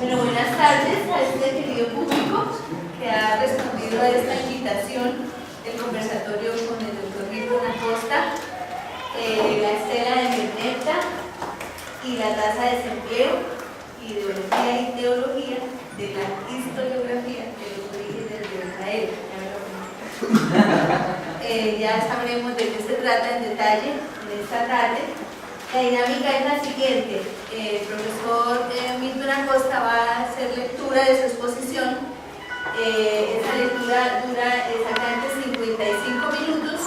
Bueno, buenas tardes a este querido público que ha respondido a esta invitación del conversatorio con el doctor Milton Acosta, la estela de Merneptah y la tasa de desempleo, ideología y teología de la historiografía de los orígenes de Israel. Ya sabremos de qué se trata en detalle en esta tarde. La dinámica es la siguiente: el profesor Milton Acosta va a hacer lectura de su exposición. Esta lectura dura exactamente 55 minutos.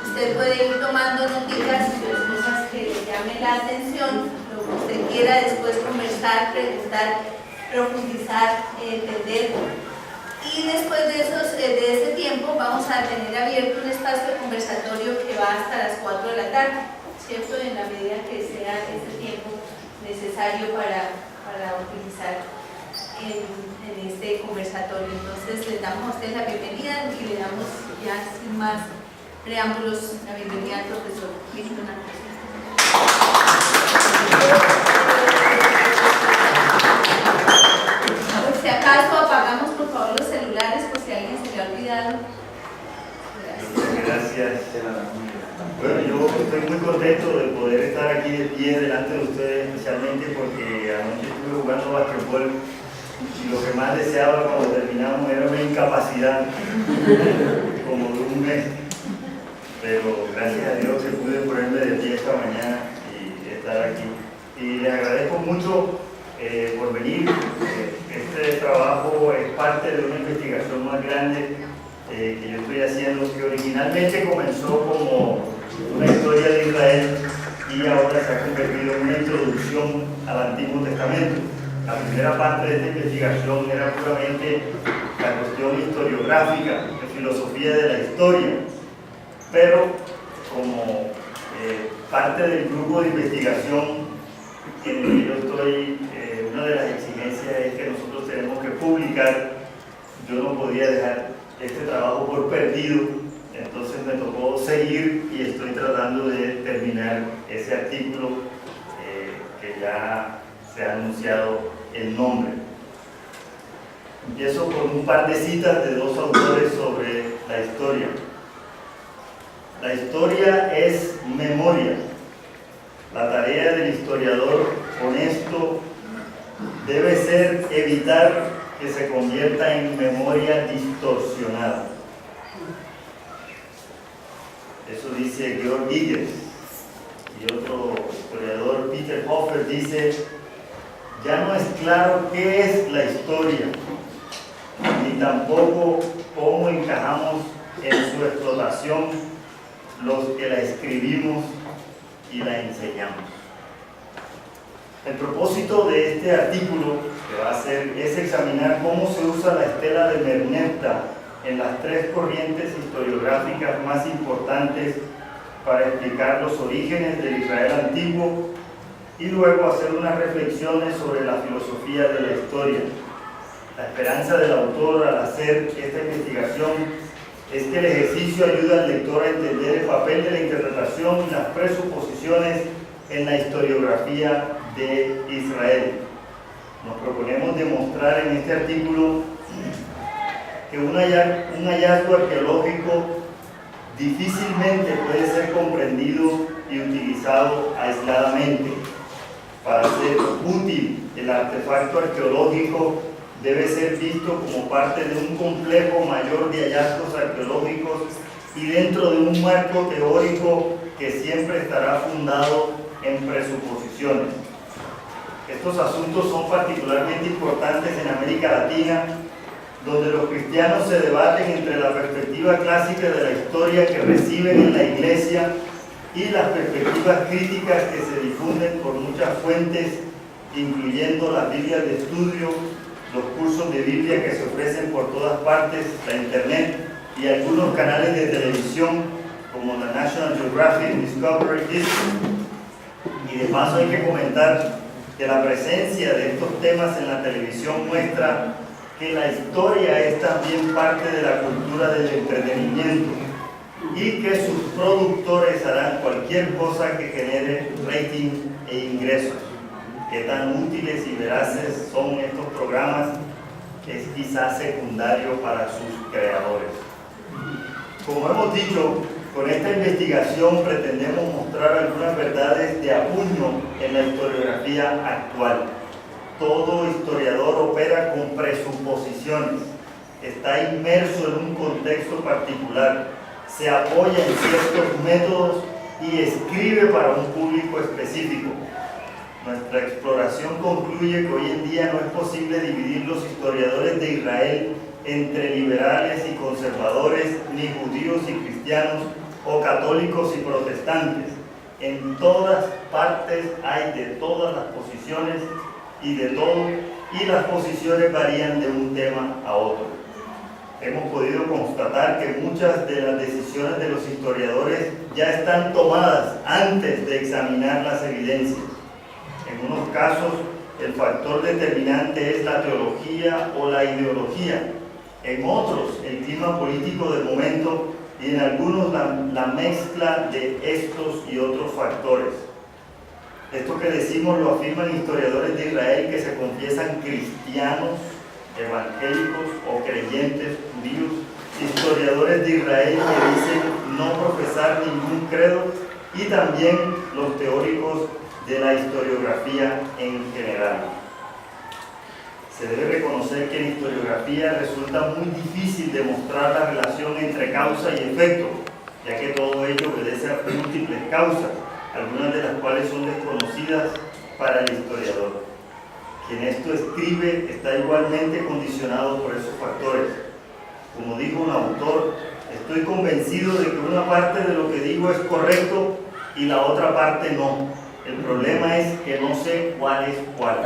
Usted puede ir tomando notitas de cosas que le llamen la atención, lo que usted quiera después conversar, preguntar, profundizar, entender. Y después de ese tiempo vamos a tener abierto un espacio de conversatorio que va hasta las 4 de la tarde, ¿cierto? En la medida que sea ese tiempo necesario para utilizar en este conversatorio. Entonces les damos a ustedes la bienvenida y le damos ya sin más preámbulos la bienvenida al profesor Milton Acosta. Por si acaso apagamos por favor los celulares por si a alguien se le ha olvidado. Gracias. Bueno, yo estoy muy contento de poder estar aquí de pie delante de ustedes, especialmente porque anoche estuve jugando basquetbol y lo que más deseaba cuando terminamos era una incapacidad como de un mes, pero gracias a Dios que pude ponerme de pie esta mañana y estar aquí. Y les agradezco mucho por venir. Este trabajo es parte de una investigación más grande que yo estoy haciendo, que originalmente comenzó como una historia de Israel y ahora se ha convertido en una introducción al Antiguo Testamento. La primera parte de esta investigación era puramente la cuestión historiográfica, de filosofía de la historia, pero como parte del grupo de investigación en el que yo estoy, una de las exigencias es que nosotros tenemos que publicar. Yo no podía dejar este trabajo por perdido, entonces me tocó seguir y estoy tratando de terminar ese artículo que ya se ha anunciado el nombre. Empiezo con un par de citas de dos autores sobre la historia. La historia es memoria. La tarea del historiador honesto debe ser evitar que se convierta en memoria distorsionada. Eso dice Georg Giges. Y otro historiador, Peter Hofer, dice: ya no es claro qué es la historia, ni tampoco cómo encajamos en su explotación los que la escribimos y la enseñamos. El propósito de este artículo que va a hacer es examinar cómo se usa la estela de Merneptah en las tres corrientes historiográficas más importantes para explicar los orígenes del Israel antiguo y luego hacer unas reflexiones sobre la filosofía de la historia. La esperanza del autor al hacer esta investigación es que el ejercicio ayude al lector a entender el papel de la interpretación y las presuposiciones en la historiografía de Israel. Nos proponemos demostrar en este artículo que un hallazgo arqueológico difícilmente puede ser comprendido y utilizado aisladamente. Para ser útil, el artefacto arqueológico debe ser visto como parte de un complejo mayor de hallazgos arqueológicos y dentro de un marco teórico que siempre estará fundado en presuposiciones. Estos asuntos son particularmente importantes en América Latina, donde los cristianos se debaten entre la perspectiva clásica de la historia que reciben en la Iglesia y las perspectivas críticas que se difunden por muchas fuentes, incluyendo las Biblias de estudio, los cursos de Biblia que se ofrecen por todas partes, la Internet y algunos canales de televisión como la National Geographic Discovery History. Y de paso hay que comentar que la presencia de estos temas en la televisión muestra que la historia es también parte de la cultura del entretenimiento y que sus productores harán cualquier cosa que genere rating e ingresos. qué tan útiles y veraces son estos programas es quizás secundario para sus creadores. Como hemos dicho, con esta investigación pretendemos mostrar algunas verdades de a puño en la historiografía actual. Todo historiador opera con presuposiciones, está inmerso en un contexto particular, se apoya en ciertos métodos y escribe para un público específico. Nuestra exploración concluye que hoy en día no es posible dividir los historiadores de Israel entre liberales y conservadores, ni judíos y cristianos, o católicos y protestantes. En todas partes hay de todas las posiciones y de todo, y las posiciones varían de un tema a otro. Hemos podido constatar que muchas de las decisiones de los historiadores ya están tomadas antes de examinar las evidencias. En unos casos, el factor determinante es la teología o la ideología. En otros, el clima político del momento, y en algunos la mezcla de estos y otros factores. Esto que decimos lo afirman historiadores de Israel que se confiesan cristianos, evangélicos o creyentes judíos, historiadores de Israel que dicen no profesar ningún credo, y también los teóricos de la historiografía en general. Se debe reconocer que en historiografía resulta muy difícil demostrar la relación entre causa y efecto, ya que todo ello obedece a múltiples causas, algunas de las cuales son desconocidas para el historiador. Quien esto escribe está igualmente condicionado por esos factores. Como dijo un autor, estoy convencido de que una parte de lo que digo es correcto y la otra parte no. El problema es que no sé cuál es cuál.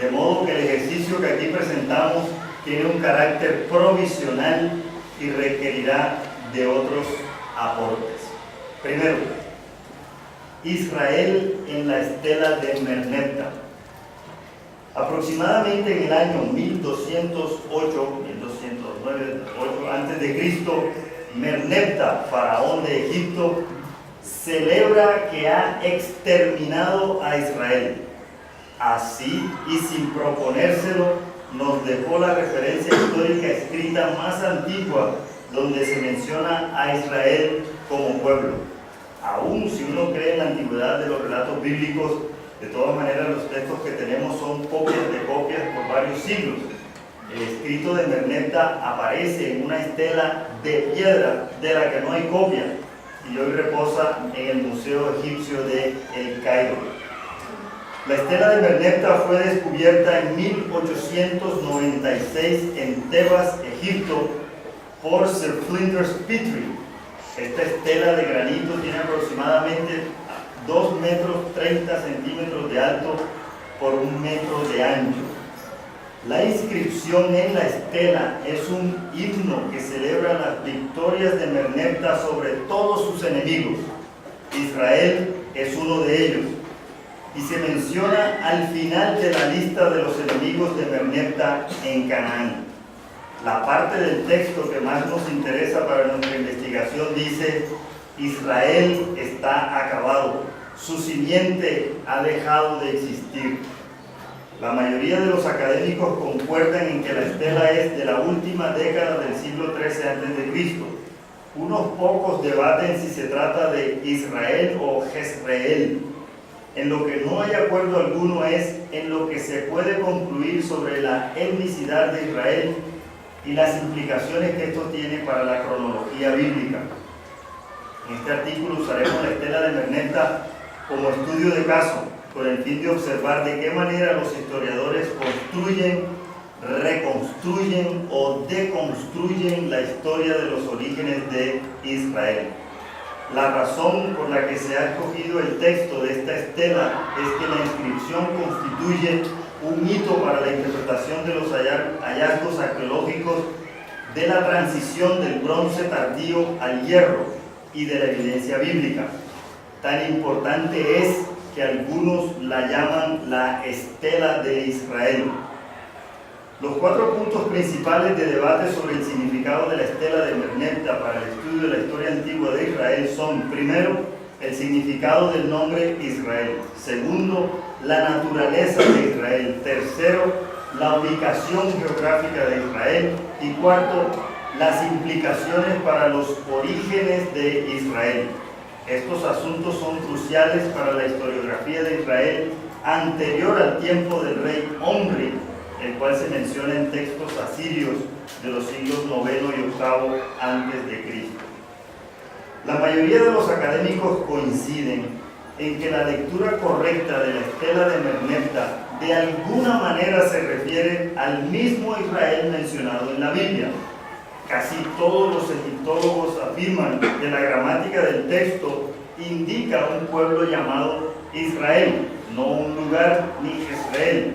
De modo que el ejercicio que aquí presentamos tiene un carácter provisional y requerirá de otros aportes. Primero, Israel en la estela de Merneptah. Aproximadamente en el año 1208, 1209 a.C., Merneptah, faraón de Egipto, celebra que ha exterminado a Israel. Así, y sin proponérselo, nos dejó la referencia histórica escrita más antigua donde se menciona a Israel como pueblo. Aún si uno cree en la antigüedad de los relatos bíblicos, de todas maneras los textos que tenemos son copias de copias por varios siglos. El escrito de Merneptah aparece en una estela de piedra de la que no hay copia y hoy reposa en el Museo Egipcio de El Cairo. La estela de Merneptah fue descubierta en 1896 en Tebas, Egipto, por Sir Flinders Petrie. Esta estela de granito tiene aproximadamente 2 metros 30 centímetros de alto por 1 metro de ancho. La inscripción en la estela es un himno que celebra las victorias de Merneptah sobre todos sus enemigos. Israel es uno de ellos. Y se menciona al final de la lista de los enemigos de Merneptah en Canaán. La parte del texto que más nos interesa para nuestra investigación dice: Israel está acabado, su simiente ha dejado de existir. La mayoría de los académicos concuerdan en que la estela es de la última década del siglo XIII a.C. Unos pocos debaten si se trata de Israel o Jezreel. En lo que no hay acuerdo alguno es en lo que se puede concluir sobre la etnicidad de Israel y las implicaciones que esto tiene para la cronología bíblica. En este artículo usaremos la estela de Merneptah como estudio de caso, con el fin de observar de qué manera los historiadores construyen, reconstruyen o deconstruyen la historia de los orígenes de Israel. La razón por la que se ha escogido el texto de esta estela es que la inscripción constituye un hito para la interpretación de los hallazgos arqueológicos de la transición del bronce tardío al hierro y de la evidencia bíblica. Tan importante es que algunos la llaman la estela de Israel. Los 4 puntos principales de debate sobre el significado de la estela de Merneptah para el estudio de la historia antigua de Israel son: primero, el significado del nombre Israel. Segundo, la naturaleza de Israel. Tercero, la ubicación geográfica de Israel. Y cuarto, las implicaciones para los orígenes de Israel. Estos asuntos son cruciales para la historiografía de Israel anterior al tiempo del rey Omri, el cual se menciona en textos asirios de los siglos IX y VIII antes de Cristo. La mayoría de los académicos coinciden en que la lectura correcta de la estela de Merneptah de alguna manera se refiere al mismo Israel mencionado en la Biblia. Casi todos los egiptólogos afirman que la gramática del texto indica un pueblo llamado Israel, no un lugar ni Israel.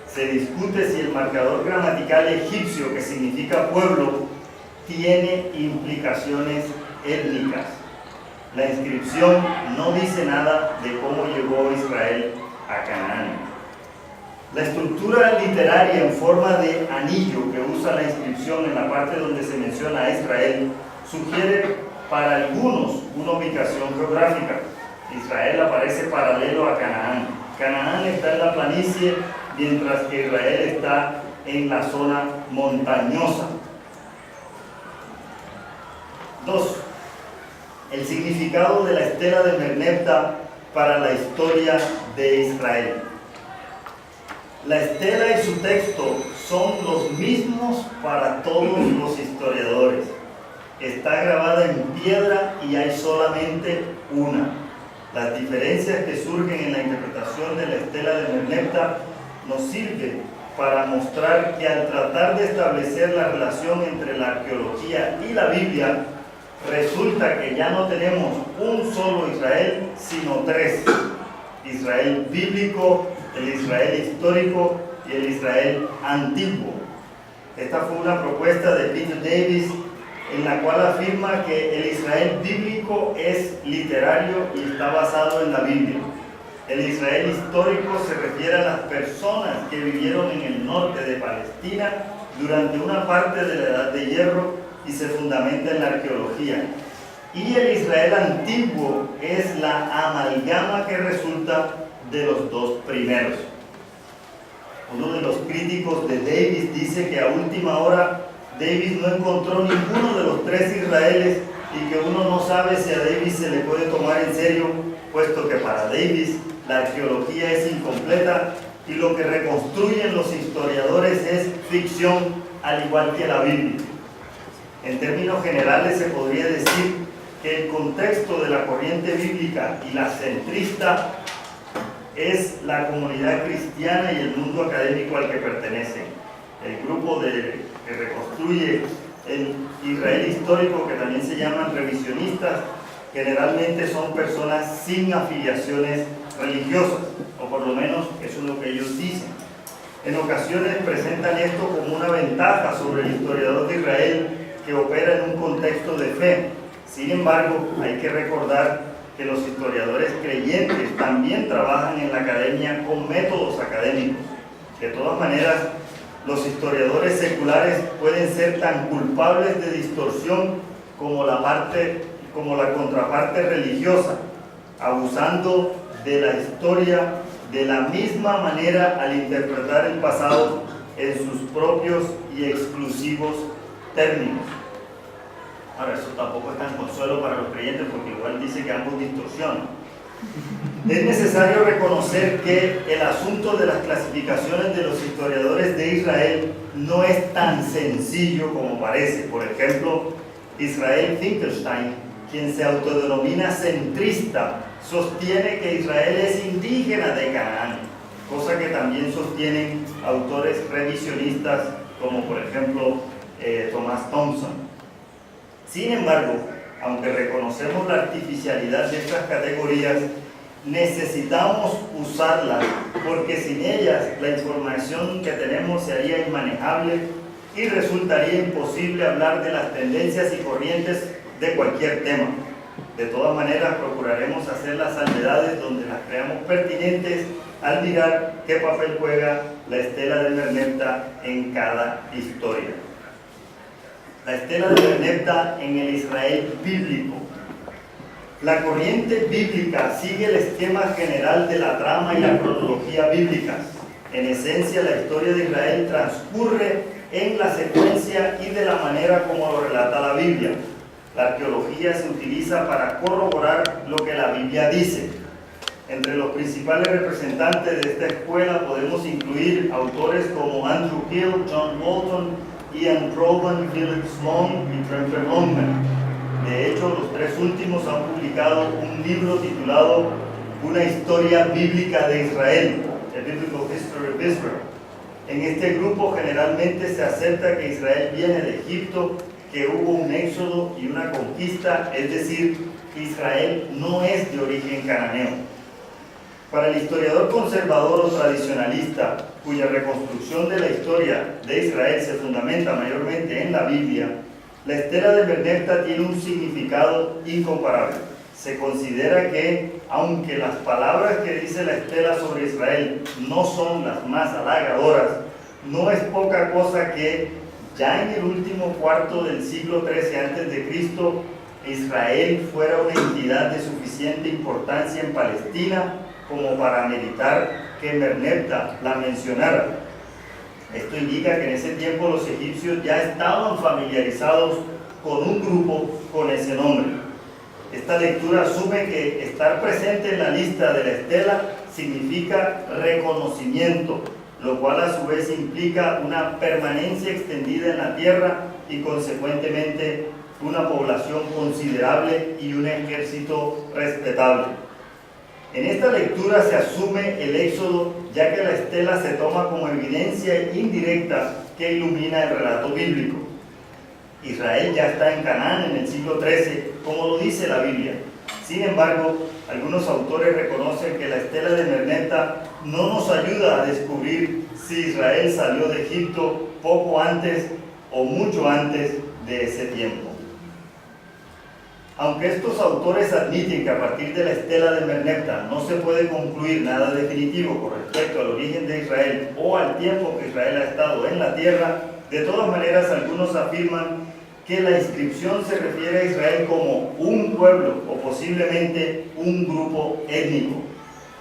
Se discute si el marcador gramatical egipcio, que significa pueblo, tiene implicaciones étnicas. La inscripción no dice nada de cómo llegó Israel a Canaán. La estructura literaria en forma de anillo que usa la inscripción en la parte donde se menciona a Israel sugiere para algunos una ubicación geográfica. Israel aparece paralelo a Canaán. Canaán está en la planicie, mientras que Israel está en la zona montañosa. 2. El significado de la estela de Merneptah para la historia de Israel. La estela y su texto son los mismos para todos los historiadores. Está grabada en piedra y hay solamente una. Las diferencias que surgen en la interpretación de la estela de Merneptah nos sirven para mostrar que al tratar de establecer la relación entre la arqueología y la Biblia, resulta que ya no tenemos un solo Israel, sino tres: Israel bíblico, el Israel histórico y el Israel antiguo. Esta fue una propuesta de Peter Davis, en la cual afirma que el Israel bíblico es literario y está basado en la Biblia. El Israel histórico se refiere a las personas que vivieron en el norte de Palestina durante una parte de la Edad de Hierro y se fundamenta en la arqueología. Y el Israel antiguo es la amalgama que resulta de los dos primeros. Uno de los críticos de Davis dice que a última hora Davis no encontró ninguno de los tres Israeles y que uno no sabe si a Davis se le puede tomar en serio, puesto que para Davis la arqueología es incompleta y lo que reconstruyen los historiadores es ficción, al igual que la Biblia. En términos generales se podría decir que el contexto de la corriente bíblica y la centrista es la comunidad cristiana y el mundo académico al que pertenecen. El grupo que reconstruye el Israel histórico, que también se llaman revisionistas, generalmente son personas sin afiliaciones religiosas, o por lo menos eso es lo que ellos dicen. En ocasiones presentan esto como una ventaja sobre el historiador de Israel que opera en un contexto de fe. Sin embargo, hay que recordar que los historiadores creyentes también trabajan en la academia con métodos académicos. De todas maneras, los historiadores seculares pueden ser tan culpables de distorsión como la contraparte religiosa, abusando de la historia de la misma manera al interpretar el pasado en sus propios y exclusivos términos. Ahora, eso tampoco es tan consuelo para los creyentes porque igual dice que ambos distorsionan. Es necesario reconocer que el asunto de las clasificaciones de los historiadores de Israel no es tan sencillo como parece. Por ejemplo, Israel Finkelstein, quien se autodenomina centrista, sostiene que Israel es indígena de Canaán, cosa que también sostienen autores revisionistas como por ejemplo Thomas Thompson. Sin embargo, aunque reconocemos la artificialidad de estas categorías, necesitamos usarlas porque sin ellas la información que tenemos se haría inmanejable y resultaría imposible hablar de las tendencias y corrientes de cualquier tema. De todas maneras, procuraremos hacer las salvedades donde las creamos pertinentes al mirar qué papel juega la estela de Merneptah en cada historia. La estela de Merneptah en el Israel bíblico. La corriente bíblica sigue el esquema general de la trama y la cronología bíblicas. En esencia, la historia de Israel transcurre en la secuencia y de la manera como lo relata la Biblia. La arqueología se utiliza para corroborar lo que la Biblia dice. Entre los principales representantes de esta escuela podemos incluir autores como Andrew Hill, John Walton, Ian Proban, Philip Sloan y Tremper Longman. De hecho, los tres últimos han publicado un libro titulado Una historia bíblica de Israel, A Biblical History of Israel. En este grupo generalmente se acepta que Israel viene de Egipto, que hubo un éxodo y una conquista, es decir, Israel no es de origen cananeo. Para el historiador conservador o tradicionalista, cuya reconstrucción de la historia de Israel se fundamenta mayormente en la Biblia, la estela de Merneptah tiene un significado incomparable. Se considera que, aunque las palabras que dice la estela sobre Israel no son las más halagadoras, no es poca cosa que ya en el último cuarto del siglo XIII a.C., Israel fuera una entidad de suficiente importancia en Palestina como para meritar que Merneptah la mencionara. Esto indica que en ese tiempo los egipcios ya estaban familiarizados con un grupo con ese nombre. Esta lectura asume que estar presente en la lista de la estela significa reconocimiento, lo cual a su vez implica una permanencia extendida en la tierra y consecuentemente una población considerable y un ejército respetable. En esta lectura se asume el éxodo, ya que la estela se toma como evidencia indirecta que ilumina el relato bíblico. Israel ya está en Canaán en el siglo XIII, como lo dice la Biblia. Sin embargo, algunos autores reconocen que la estela de Merneptah no nos ayuda a descubrir si Israel salió de Egipto poco antes o mucho antes de ese tiempo. Aunque estos autores admiten que a partir de la estela de Merneptah no se puede concluir nada definitivo con respecto al origen de Israel o al tiempo que Israel ha estado en la tierra, de todas maneras algunos afirman que la inscripción se refiere a Israel como un pueblo o posiblemente un grupo étnico.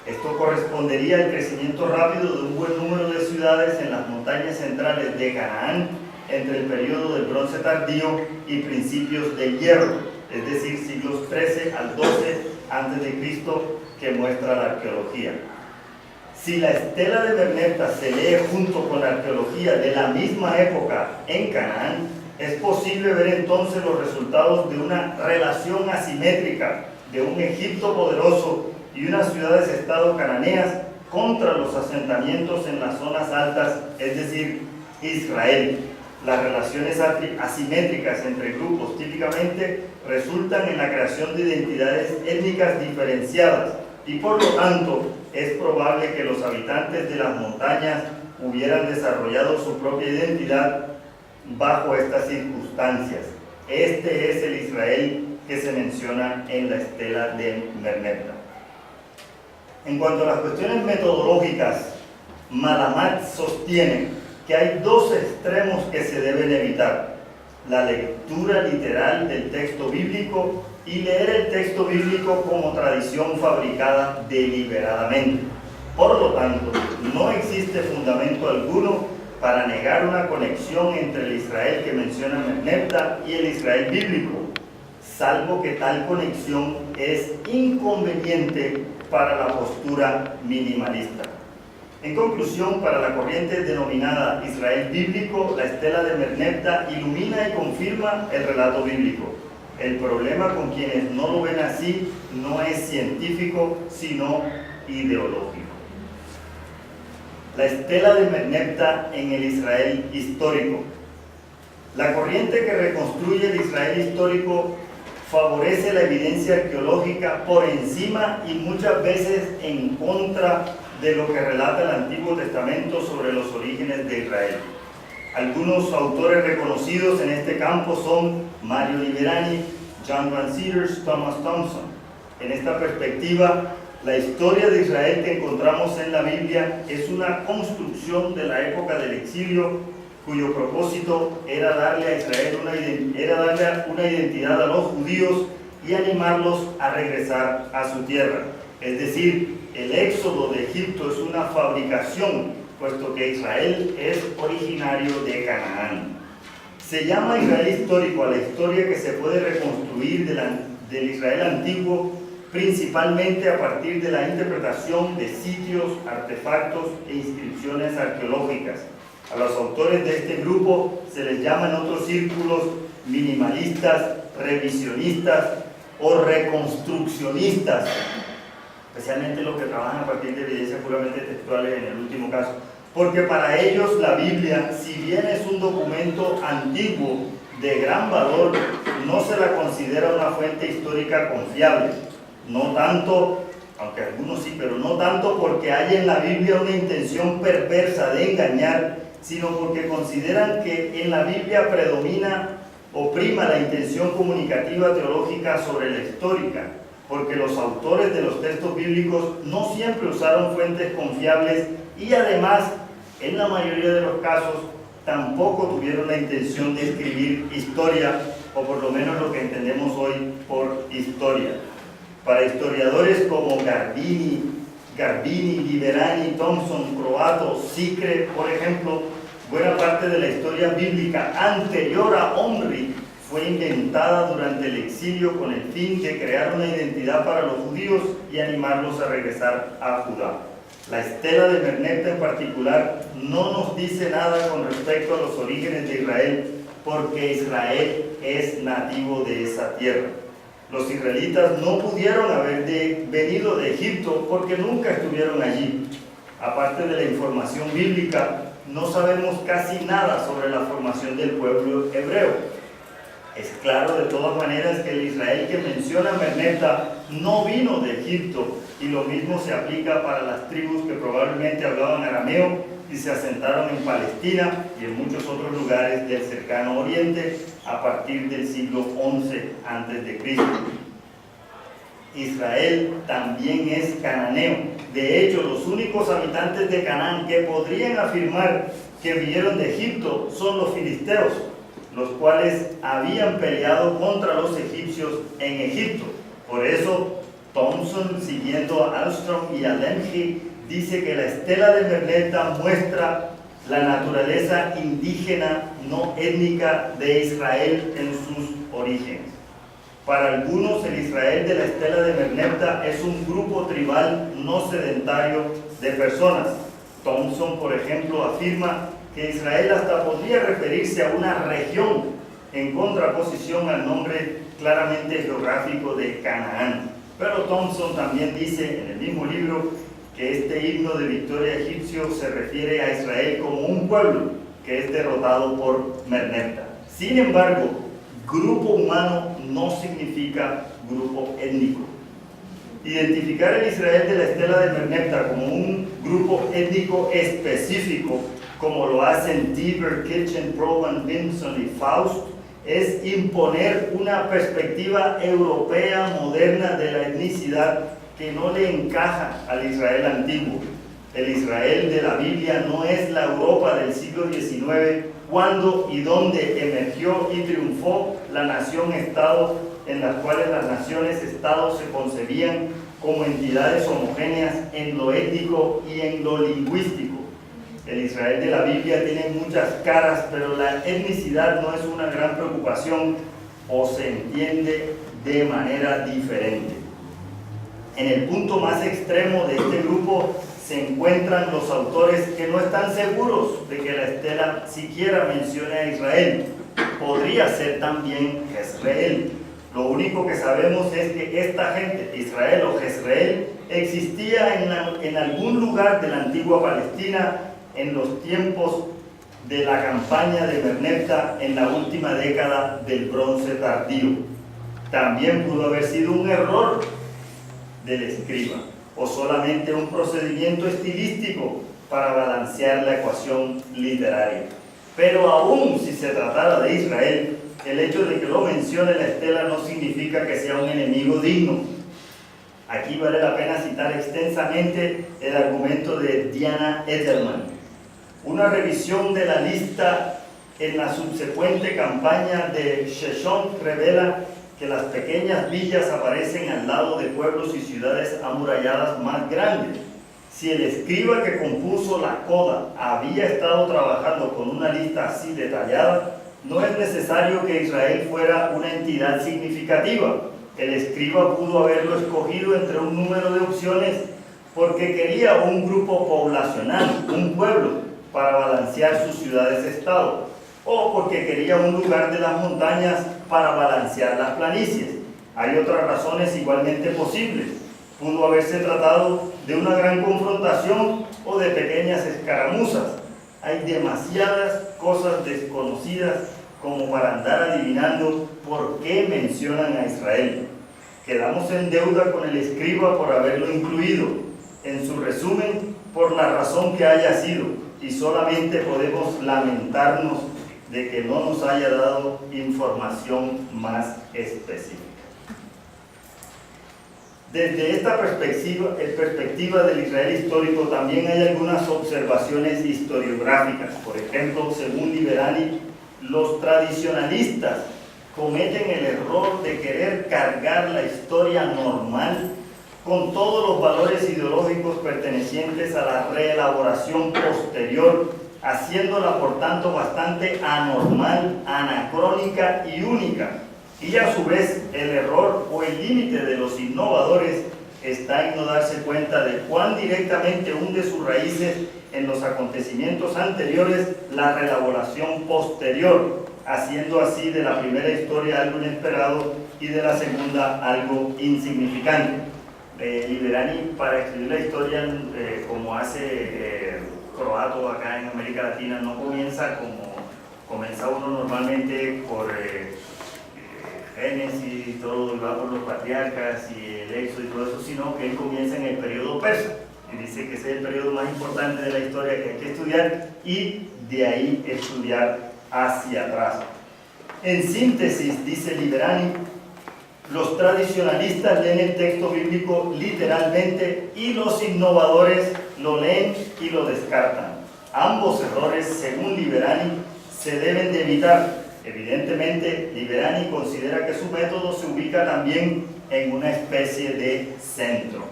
Esto correspondería al crecimiento rápido de un buen número de ciudades en las montañas centrales de Canaán entre el periodo del Bronce tardío y principios del Hierro, es decir, siglos XIII al XII a.C., que muestra la arqueología. Si la estela de Merneptah se lee junto con la arqueología de la misma época en Canaán, es posible ver entonces los resultados de una relación asimétrica de un Egipto poderoso y unas ciudades-estado cananeas contra los asentamientos en las zonas altas, es decir, Israel. Las relaciones asimétricas entre grupos típicamente resultan en la creación de identidades étnicas diferenciadas y por lo tanto es probable que los habitantes de las montañas hubieran desarrollado su propia identidad bajo estas circunstancias. Este es el Israel que se menciona en la estela de Merneptah. En cuanto a las cuestiones metodológicas, Malamat sostiene que hay dos extremos que se deben evitar: la lectura literal del texto bíblico y leer el texto bíblico como tradición fabricada deliberadamente. Por lo tanto, no existe fundamento alguno para negar una conexión entre el Israel que menciona Merneptah y el Israel bíblico, salvo que tal conexión es inconveniente para la postura minimalista. En conclusión, para la corriente denominada Israel bíblico, la estela de Merneptah ilumina y confirma el relato bíblico. El problema con quienes no lo ven así no es científico, sino ideológico. La estela de Merneptah en el Israel histórico. La corriente que reconstruye el Israel histórico favorece la evidencia arqueológica por encima y muchas veces en contra de lo que relata el Antiguo Testamento sobre los orígenes de Israel. Algunos autores reconocidos en este campo son Mario Liberani, John Van Cedars, Thomas Thompson. En esta perspectiva, la historia de Israel que encontramos en la Biblia es una construcción de la época del exilio, cuyo propósito era darle a Israel una identidad a los judíos y animarlos a regresar a su tierra. Es decir, el éxodo de Egipto es una fabricación, puesto que Israel es originario de Canaán. Se llama Israel histórico a la historia que se puede reconstruir del Israel antiguo, principalmente a partir de la interpretación de sitios, artefactos e inscripciones arqueológicas. A los autores de este grupo se les llama en otros círculos minimalistas, revisionistas o reconstruccionistas, especialmente los que trabajan a partir de evidencias puramente textuales en el último caso, porque para ellos la Biblia, si bien es un documento antiguo de gran valor, no se la considera una fuente histórica confiable. No tanto, aunque algunos sí, pero no tanto porque hay en la Biblia una intención perversa de engañar, sino porque consideran que en la Biblia predomina o prima la intención comunicativa teológica sobre la histórica, porque los autores de los textos bíblicos no siempre usaron fuentes confiables y además, en la mayoría de los casos, tampoco tuvieron la intención de escribir historia, o por lo menos lo que entendemos hoy por historia. Para historiadores como Garbini, Liberani, Thompson, Croato, Sicre, por ejemplo, buena parte de la historia bíblica anterior a Omri fue inventada durante el exilio con el fin de crear una identidad para los judíos y animarlos a regresar a Judá. La estela de Merneptah en particular no nos dice nada con respecto a los orígenes de Israel, porque Israel es nativo de esa tierra. Los israelitas no pudieron haber venido de Egipto porque nunca estuvieron allí. Aparte de la información bíblica, no sabemos casi nada sobre la formación del pueblo hebreo. Es claro de todas maneras que el Israel que menciona Merneptah no vino de Egipto, y lo mismo se aplica para las tribus que probablemente hablaban arameo y se asentaron en Palestina y en muchos otros lugares del cercano oriente a partir del siglo XI a.C. Israel también es cananeo. De hecho, los únicos habitantes de Canaán que podrían afirmar que vinieron de Egipto son los filisteos, los cuales habían peleado contra los egipcios en Egipto. Por eso, Thompson, siguiendo a Armstrong y a Lemke, dice que la estela de Merneptah muestra la naturaleza indígena, no étnica, de Israel en sus orígenes. Para algunos, el Israel de la estela de Merneptah es un grupo tribal no sedentario de personas. Thompson, por ejemplo, afirma que Israel hasta podría referirse a una región en contraposición al nombre claramente geográfico de Canaán. Pero Thompson también dice en el mismo libro que este himno de victoria egipcio se refiere a Israel como un pueblo que es derrotado por Merneptah. Sin embargo, grupo humano no significa grupo étnico. Identificar el Israel de la estela de Merneptah como un grupo étnico específico, como lo hacen Deaver, Kitchen, Provan, Vinson y Faust, es imponer una perspectiva europea moderna de la etnicidad que no le encaja al Israel antiguo. El Israel de la Biblia no es la Europa del siglo XIX, cuando y donde emergió y triunfó la nación-estado, en las cuales las naciones-estado se concebían como entidades homogéneas en lo étnico y en lo lingüístico. El Israel de la Biblia tiene muchas caras, pero la etnicidad no es una gran preocupación o se entiende de manera diferente. En el punto más extremo de este grupo se encuentran los autores que no están seguros de que la estela siquiera mencione a Israel. Podría ser también Jezreel. Lo único que sabemos es que esta gente, Israel o Jezreel, existía en algún lugar de la antigua Palestina en los tiempos de la campaña de Merneptah en la última década del bronce tardío. También pudo haber sido un error del escriba o solamente un procedimiento estilístico para balancear la ecuación literaria. Pero aún si se tratara de Israel, el hecho de que lo mencione la estela no significa que sea un enemigo digno. Aquí vale la pena citar extensamente el argumento de Diana Edelman. Una revisión de la lista en la subsecuente campaña de Sheshonq revela que las pequeñas villas aparecen al lado de pueblos y ciudades amuralladas más grandes. Si el escriba que compuso la Coda había estado trabajando con una lista así detallada, no es necesario que Israel fuera una entidad significativa. El escriba pudo haberlo escogido entre un número de opciones porque quería un grupo poblacional, un pueblo, para balancear sus ciudades-estado, o porque quería un lugar de las montañas para balancear las planicies. Hay otras razones igualmente posibles. Pudo haberse tratado de una gran confrontación o de pequeñas escaramuzas. Hay demasiadas cosas desconocidas como para andar adivinando por qué mencionan a Israel. Quedamos en deuda con el escriba por haberlo incluido en su resumen por la razón que haya sido, y solamente podemos lamentarnos de que no nos haya dado información más específica. Desde esta perspectiva del Israel histórico también hay algunas observaciones historiográficas. Por ejemplo, según Liberani, los tradicionalistas cometen el error de querer cargar la historia normal con todos los valores ideológicos pertenecientes a la reelaboración posterior, haciéndola por tanto bastante anormal, anacrónica y única. Y a su vez el error o el límite de los innovadores está en no darse cuenta de cuán directamente hunde sus raíces en los acontecimientos anteriores la reelaboración posterior, haciendo así de la primera historia algo inesperado y de la segunda algo insignificante. Liberani, para escribir la historia como hace Croato acá en América Latina, no comienza como comienza uno normalmente por Génesis, todo va por los patriarcas y el Éxodo y todo eso, sino que él comienza en el periodo persa y dice que ese es el periodo más importante de la historia que hay que estudiar y de ahí estudiar hacia atrás. En síntesis, dice Liberani, los tradicionalistas leen el texto bíblico literalmente y los innovadores lo leen y lo descartan. Ambos errores, según Liberani, se deben de evitar. Evidentemente, Liberani considera que su método se ubica también en una especie de centro.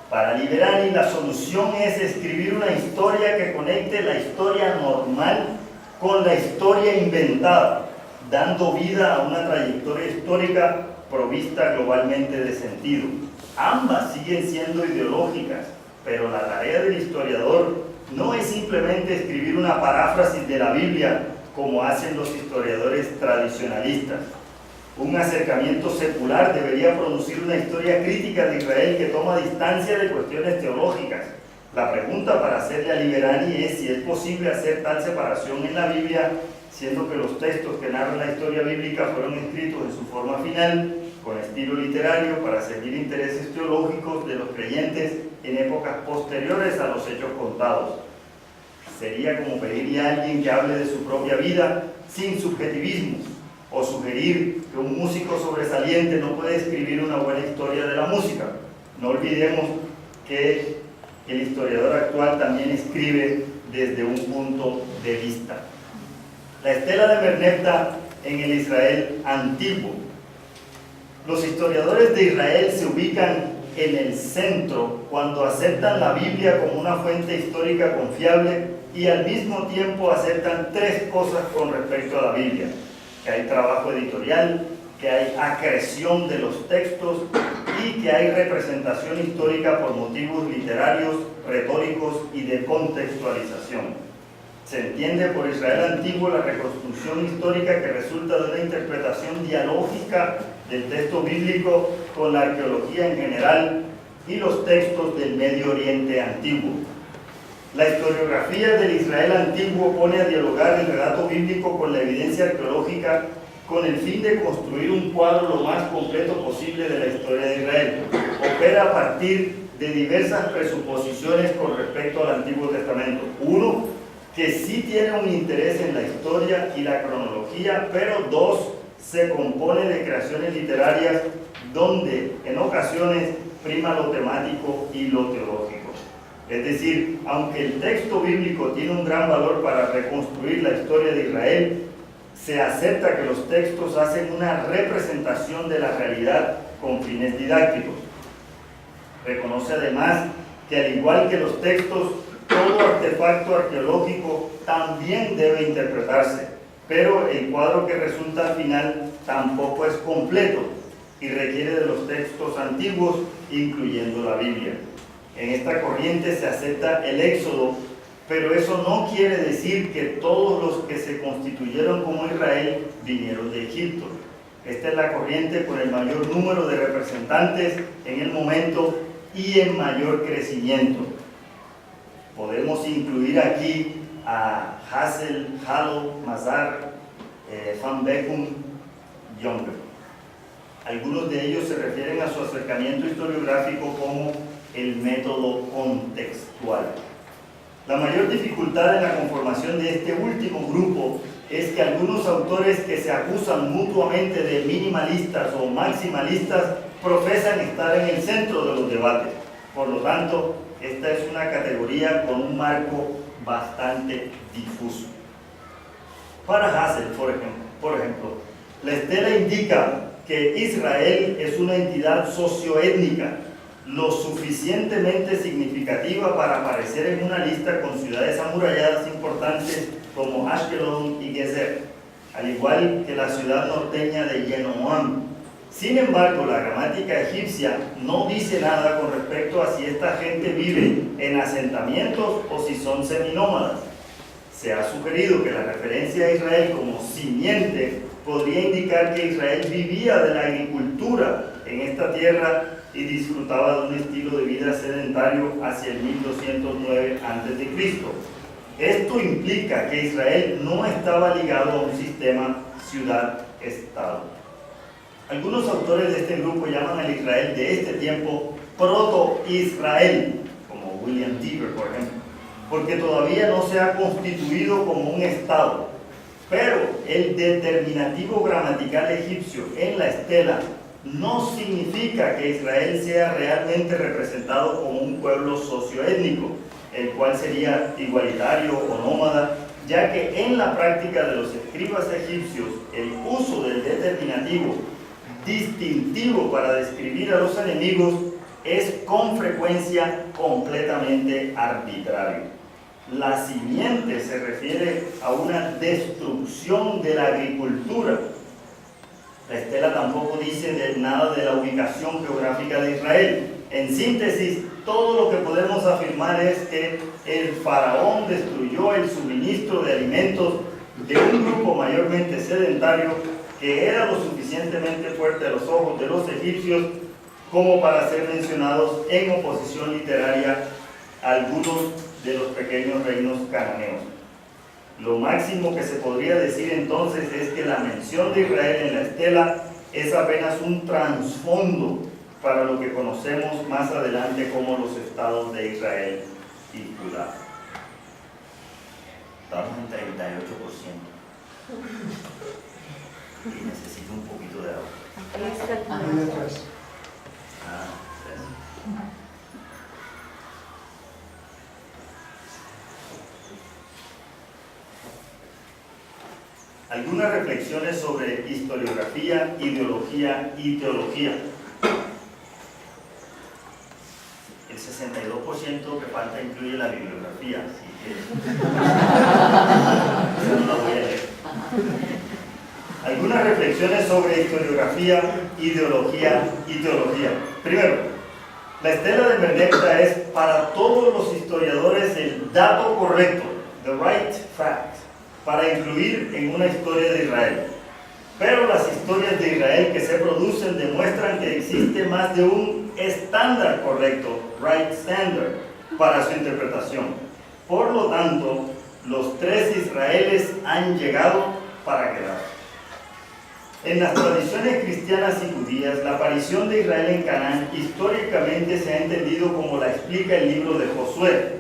Para Liberani, la solución es escribir una historia que conecte la historia normal con la historia inventada, dando vida a una trayectoria histórica provista globalmente de sentido. Ambas siguen siendo ideológicas, pero la tarea del historiador no es simplemente escribir una paráfrasis de la Biblia como hacen los historiadores tradicionalistas. Un acercamiento secular debería producir una historia crítica de Israel que toma distancia de cuestiones teológicas. La pregunta para hacerle a Liberani es si es posible hacer tal separación en la Biblia, siendo que los textos que narran la historia bíblica fueron escritos en su forma final, con estilo literario, para servir intereses teológicos de los creyentes en épocas posteriores a los hechos contados. Sería como pedirle a alguien que hable de su propia vida sin subjetivismos, o sugerir que un músico sobresaliente no puede escribir una buena historia de la música. No olvidemos que el historiador actual también escribe desde un punto de vista. La estela de Merneptah en el Israel antiguo. Los historiadores de Israel se ubican en el centro cuando aceptan la Biblia como una fuente histórica confiable y al mismo tiempo aceptan tres cosas con respecto a la Biblia: que hay trabajo editorial, que hay acreción de los textos y que hay representación histórica por motivos literarios, retóricos y de contextualización. Se entiende por Israel antiguo la reconstrucción histórica que resulta de una interpretación dialógica del texto bíblico con la arqueología en general y los textos del Medio Oriente antiguo. La historiografía del Israel antiguo pone a dialogar el relato bíblico con la evidencia arqueológica con el fin de construir un cuadro lo más completo posible de la historia de Israel. Opera a partir de diversas presuposiciones con respecto al Antiguo Testamento. Uno, que sí tiene un interés en la historia y la cronología, pero dos, se compone de creaciones literarias donde en ocasiones prima lo temático y lo teológico. Es decir, aunque el texto bíblico tiene un gran valor para reconstruir la historia de Israel, se acepta que los textos hacen una representación de la realidad con fines didácticos. Reconoce además que al igual que los textos, todo artefacto arqueológico también debe interpretarse, pero el cuadro que resulta al final tampoco es completo y requiere de los textos antiguos, incluyendo la Biblia. En esta corriente se acepta el Éxodo, pero eso no quiere decir que todos los que se constituyeron como Israel vinieron de Egipto. Esta es la corriente con el mayor número de representantes en el momento y en mayor crecimiento. Podemos incluir aquí a Hassel, Hallow, Mazar, Van Beckum, Younger. Algunos de ellos se refieren a su acercamiento historiográfico como el método contextual. La mayor dificultad en la conformación de este último grupo es que algunos autores que se acusan mutuamente de minimalistas o maximalistas profesan estar en el centro de los debates. Por lo tanto, esta es una categoría con un marco bastante difuso. Para Hassel, por ejemplo, la estela indica que Israel es una entidad socioétnica lo suficientemente significativa para aparecer en una lista con ciudades amuralladas importantes como Ashkelon y Gezer, al igual que la ciudad norteña de Yenoam. Sin embargo, la gramática egipcia no dice nada con respecto a si esta gente vive en asentamientos o si son seminómadas. Se ha sugerido que la referencia a Israel como simiente podría indicar que Israel vivía de la agricultura en esta tierra y disfrutaba de un estilo de vida sedentario hacia el 1209 a.C. Esto implica que Israel no estaba ligado a un sistema ciudad-estado. Algunos autores de este grupo llaman al Israel de este tiempo proto-Israel, como William Deaver, por ejemplo, porque todavía no se ha constituido como un estado. Pero el determinativo gramatical egipcio en la estela no significa que Israel sea realmente representado como un pueblo socioétnico, el cual sería igualitario o nómada, ya que en la práctica de los escribas egipcios el uso del determinativo distintivo para describir a los enemigos es con frecuencia completamente arbitrario. La simiente se refiere a una destrucción de la agricultura. La estela tampoco dice nada de la ubicación geográfica de Israel. En síntesis, todo lo que podemos afirmar es que el faraón destruyó el suministro de alimentos de un grupo mayormente sedentario que era lo suficientemente fuerte a los ojos de los egipcios como para ser mencionados en oposición literaria a algunos de los pequeños reinos cananeos. Lo máximo que se podría decir entonces es que la mención de Israel en la estela es apenas un trasfondo para lo que conocemos más adelante como los estados de Israel y Judá. Estamos en 38%. Y necesito un poquito de agua. Gracias. Algunas reflexiones sobre historiografía, ideología y teología. El 62% que falta incluye la bibliografía, así que no la voy a leer. Algunas reflexiones sobre historiografía, ideología y teología. Primero, la estela de Merneptah es para todos los historiadores el dato correcto, the right fact, para incluir en una historia de Israel. Pero las historias de Israel que se producen demuestran que existe más de un estándar correcto, right standard, para su interpretación. Por lo tanto, los tres Israeles han llegado para quedarse. En las tradiciones cristianas y judías, la aparición de Israel en Canaán históricamente se ha entendido como la explica el libro de Josué,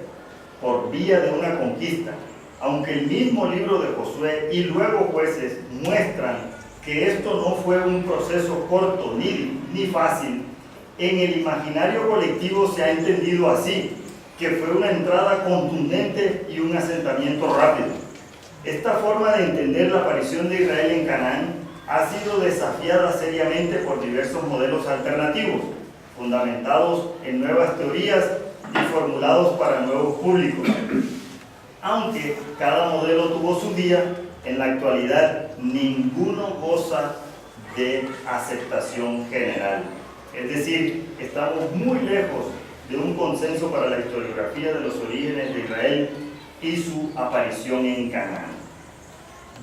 por vía de una conquista. Aunque el mismo libro de Josué y luego Jueces muestran que esto no fue un proceso corto ni fácil, en el imaginario colectivo se ha entendido así, que fue una entrada contundente y un asentamiento rápido. Esta forma de entender la aparición de Israel en Canaán ha sido desafiada seriamente por diversos modelos alternativos, fundamentados en nuevas teorías y formulados para nuevos públicos. Aunque cada modelo tuvo su día, en la actualidad ninguno goza de aceptación general. Es decir, estamos muy lejos de un consenso para la historiografía de los orígenes de Israel y su aparición en Canaán.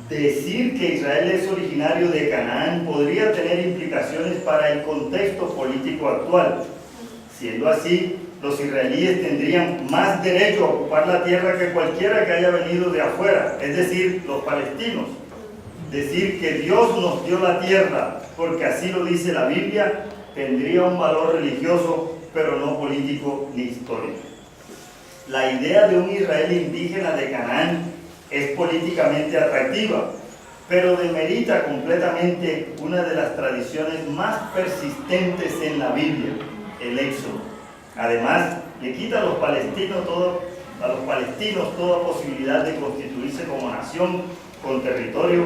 Decir que Israel es originario de Canaán podría tener implicaciones para el contexto político actual. Siendo así, los israelíes tendrían más derecho a ocupar la tierra que cualquiera que haya venido de afuera, es decir, los palestinos. Decir que Dios nos dio la tierra porque así lo dice la Biblia tendría un valor religioso, pero no político ni histórico. La idea de un Israel indígena de Canaán es políticamente atractiva, pero demerita completamente una de las tradiciones más persistentes en la Biblia, el Éxodo. Además, le quita a los palestinos toda posibilidad de constituirse como nación con territorio,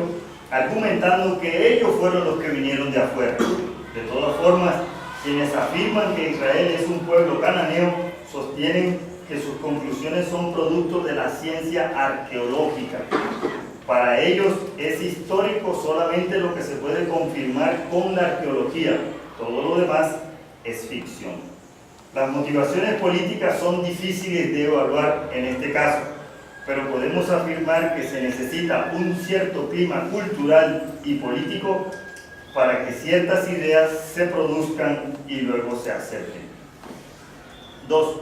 argumentando que ellos fueron los que vinieron de afuera. De todas formas, quienes afirman que Israel es un pueblo cananeo sostienen que sus conclusiones son producto de la ciencia arqueológica. Para ellos es histórico solamente lo que se puede confirmar con la arqueología. Todo lo demás es ficción. Las motivaciones políticas son difíciles de evaluar en este caso, pero podemos afirmar que se necesita un cierto clima cultural y político para que ciertas ideas se produzcan y luego se acepten. 2.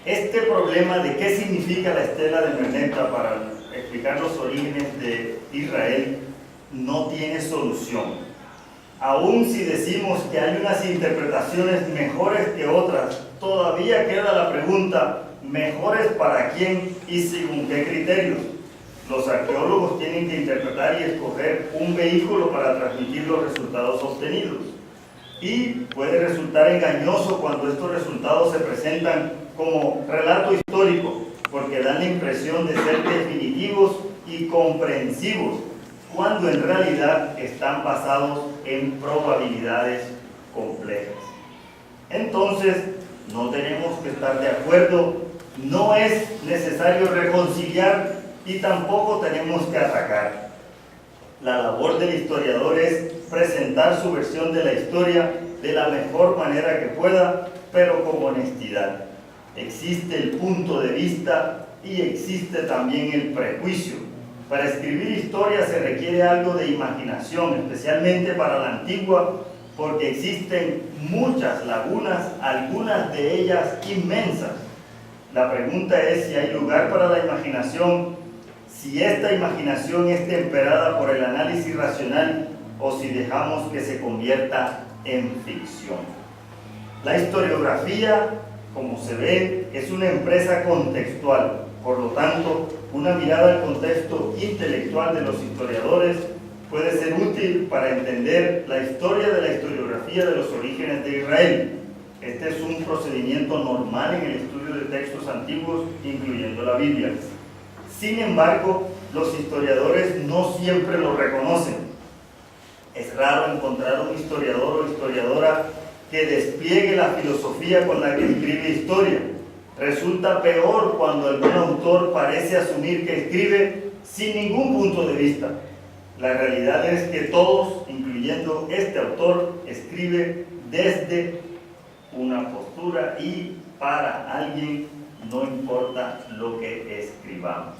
Este problema de qué significa la estela de Merneptah para explicar los orígenes de Israel no tiene solución. Aun si decimos que hay unas interpretaciones mejores que otras, todavía queda la pregunta, ¿mejores para quién y según qué criterios? Los arqueólogos tienen que interpretar y escoger un vehículo para transmitir los resultados obtenidos. Y puede resultar engañoso cuando estos resultados se presentan como relato histórico, porque dan la impresión de ser definitivos y comprensivos, cuando en realidad están basados en probabilidades complejas. Entonces, no tenemos que estar de acuerdo, no es necesario reconciliar y tampoco tenemos que atacar. La labor del historiador es presentar su versión de la historia de la mejor manera que pueda, pero con honestidad. Existe el punto de vista y existe también el prejuicio. Para escribir historia se requiere algo de imaginación, especialmente para la antigua, porque existen muchas lagunas, algunas de ellas inmensas. La pregunta es si hay lugar para la imaginación, si esta imaginación es temperada por el análisis racional o si dejamos que se convierta en ficción. La historiografía, como se ve, es una empresa contextual. Por lo tanto, una mirada al contexto intelectual de los historiadores puede ser útil para entender la historia de la historiografía de los orígenes de Israel. Este es un procedimiento normal en el estudio de textos antiguos, incluyendo la Biblia. Sin embargo, los historiadores no siempre lo reconocen. Es raro encontrar un historiador o historiadora que despliegue la filosofía con la que escribe historia. Resulta peor cuando algún autor parece asumir que escribe sin ningún punto de vista. La realidad es que todos, incluyendo este autor, escribe desde una postura y para alguien, no importa lo que escribamos.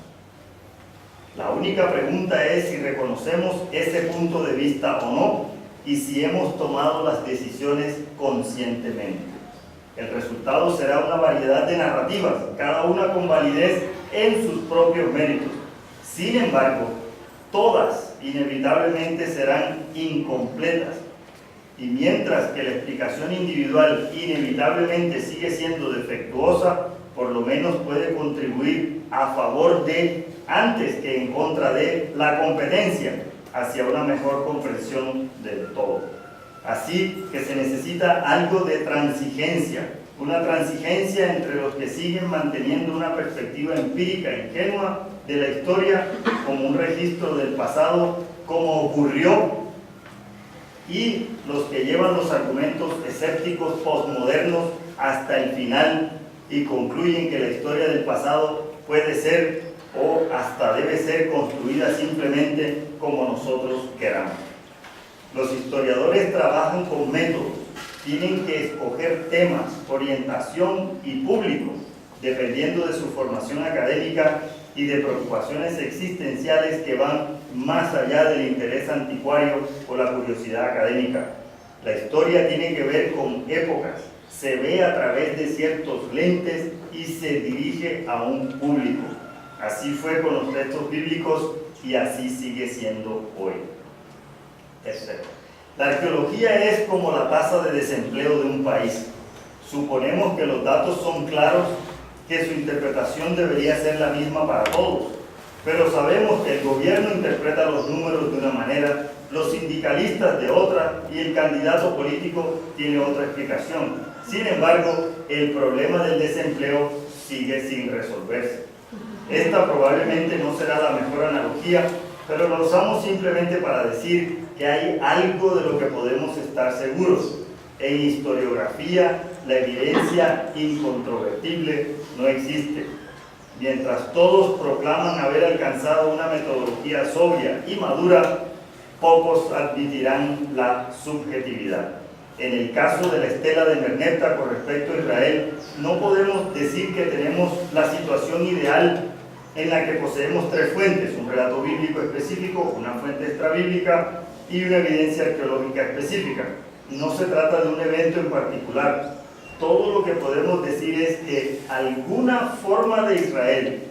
La única pregunta es si reconocemos ese punto de vista o no y si hemos tomado las decisiones conscientemente. El resultado será una variedad de narrativas, cada una con validez en sus propios méritos. Sin embargo, todas inevitablemente serán incompletas. Y mientras que la explicación individual inevitablemente sigue siendo defectuosa, por lo menos puede contribuir a favor de, antes que en contra de, la competencia hacia una mejor comprensión del todo. Así que se necesita algo de transigencia, una transigencia entre los que siguen manteniendo una perspectiva empírica ingenua de la historia como un registro del pasado, como ocurrió, y los que llevan los argumentos escépticos postmodernos hasta el final y concluyen que la historia del pasado puede ser o hasta debe ser construida simplemente como nosotros queramos. Los historiadores trabajan con métodos, tienen que escoger temas, orientación y público, dependiendo de su formación académica y de preocupaciones existenciales que van más allá del interés anticuario o la curiosidad académica. La historia tiene que ver con épocas, se ve a través de ciertos lentes y se dirige a un público. Así fue con los textos bíblicos y así sigue siendo hoy. Tercero, la arqueología es como la tasa de desempleo de un país. Suponemos que los datos son claros, que su interpretación debería ser la misma para todos, pero sabemos que el gobierno interpreta los números de una manera, los sindicalistas de otra y el candidato político tiene otra explicación. Sin embargo, el problema del desempleo sigue sin resolverse. Esta probablemente no será la mejor analogía, pero la usamos simplemente para decir que hay algo de lo que podemos estar seguros. En historiografía, la evidencia incontrovertible no existe. Mientras todos proclaman haber alcanzado una metodología sobria y madura, pocos admitirán la subjetividad. En el caso de la estela de Merneptah con respecto a Israel, no podemos decir que tenemos la situación ideal en la que poseemos tres fuentes, un relato bíblico específico, una fuente extrabíblica y una evidencia arqueológica específica. No se trata de un evento en particular. Todo lo que podemos decir es que alguna forma de Israel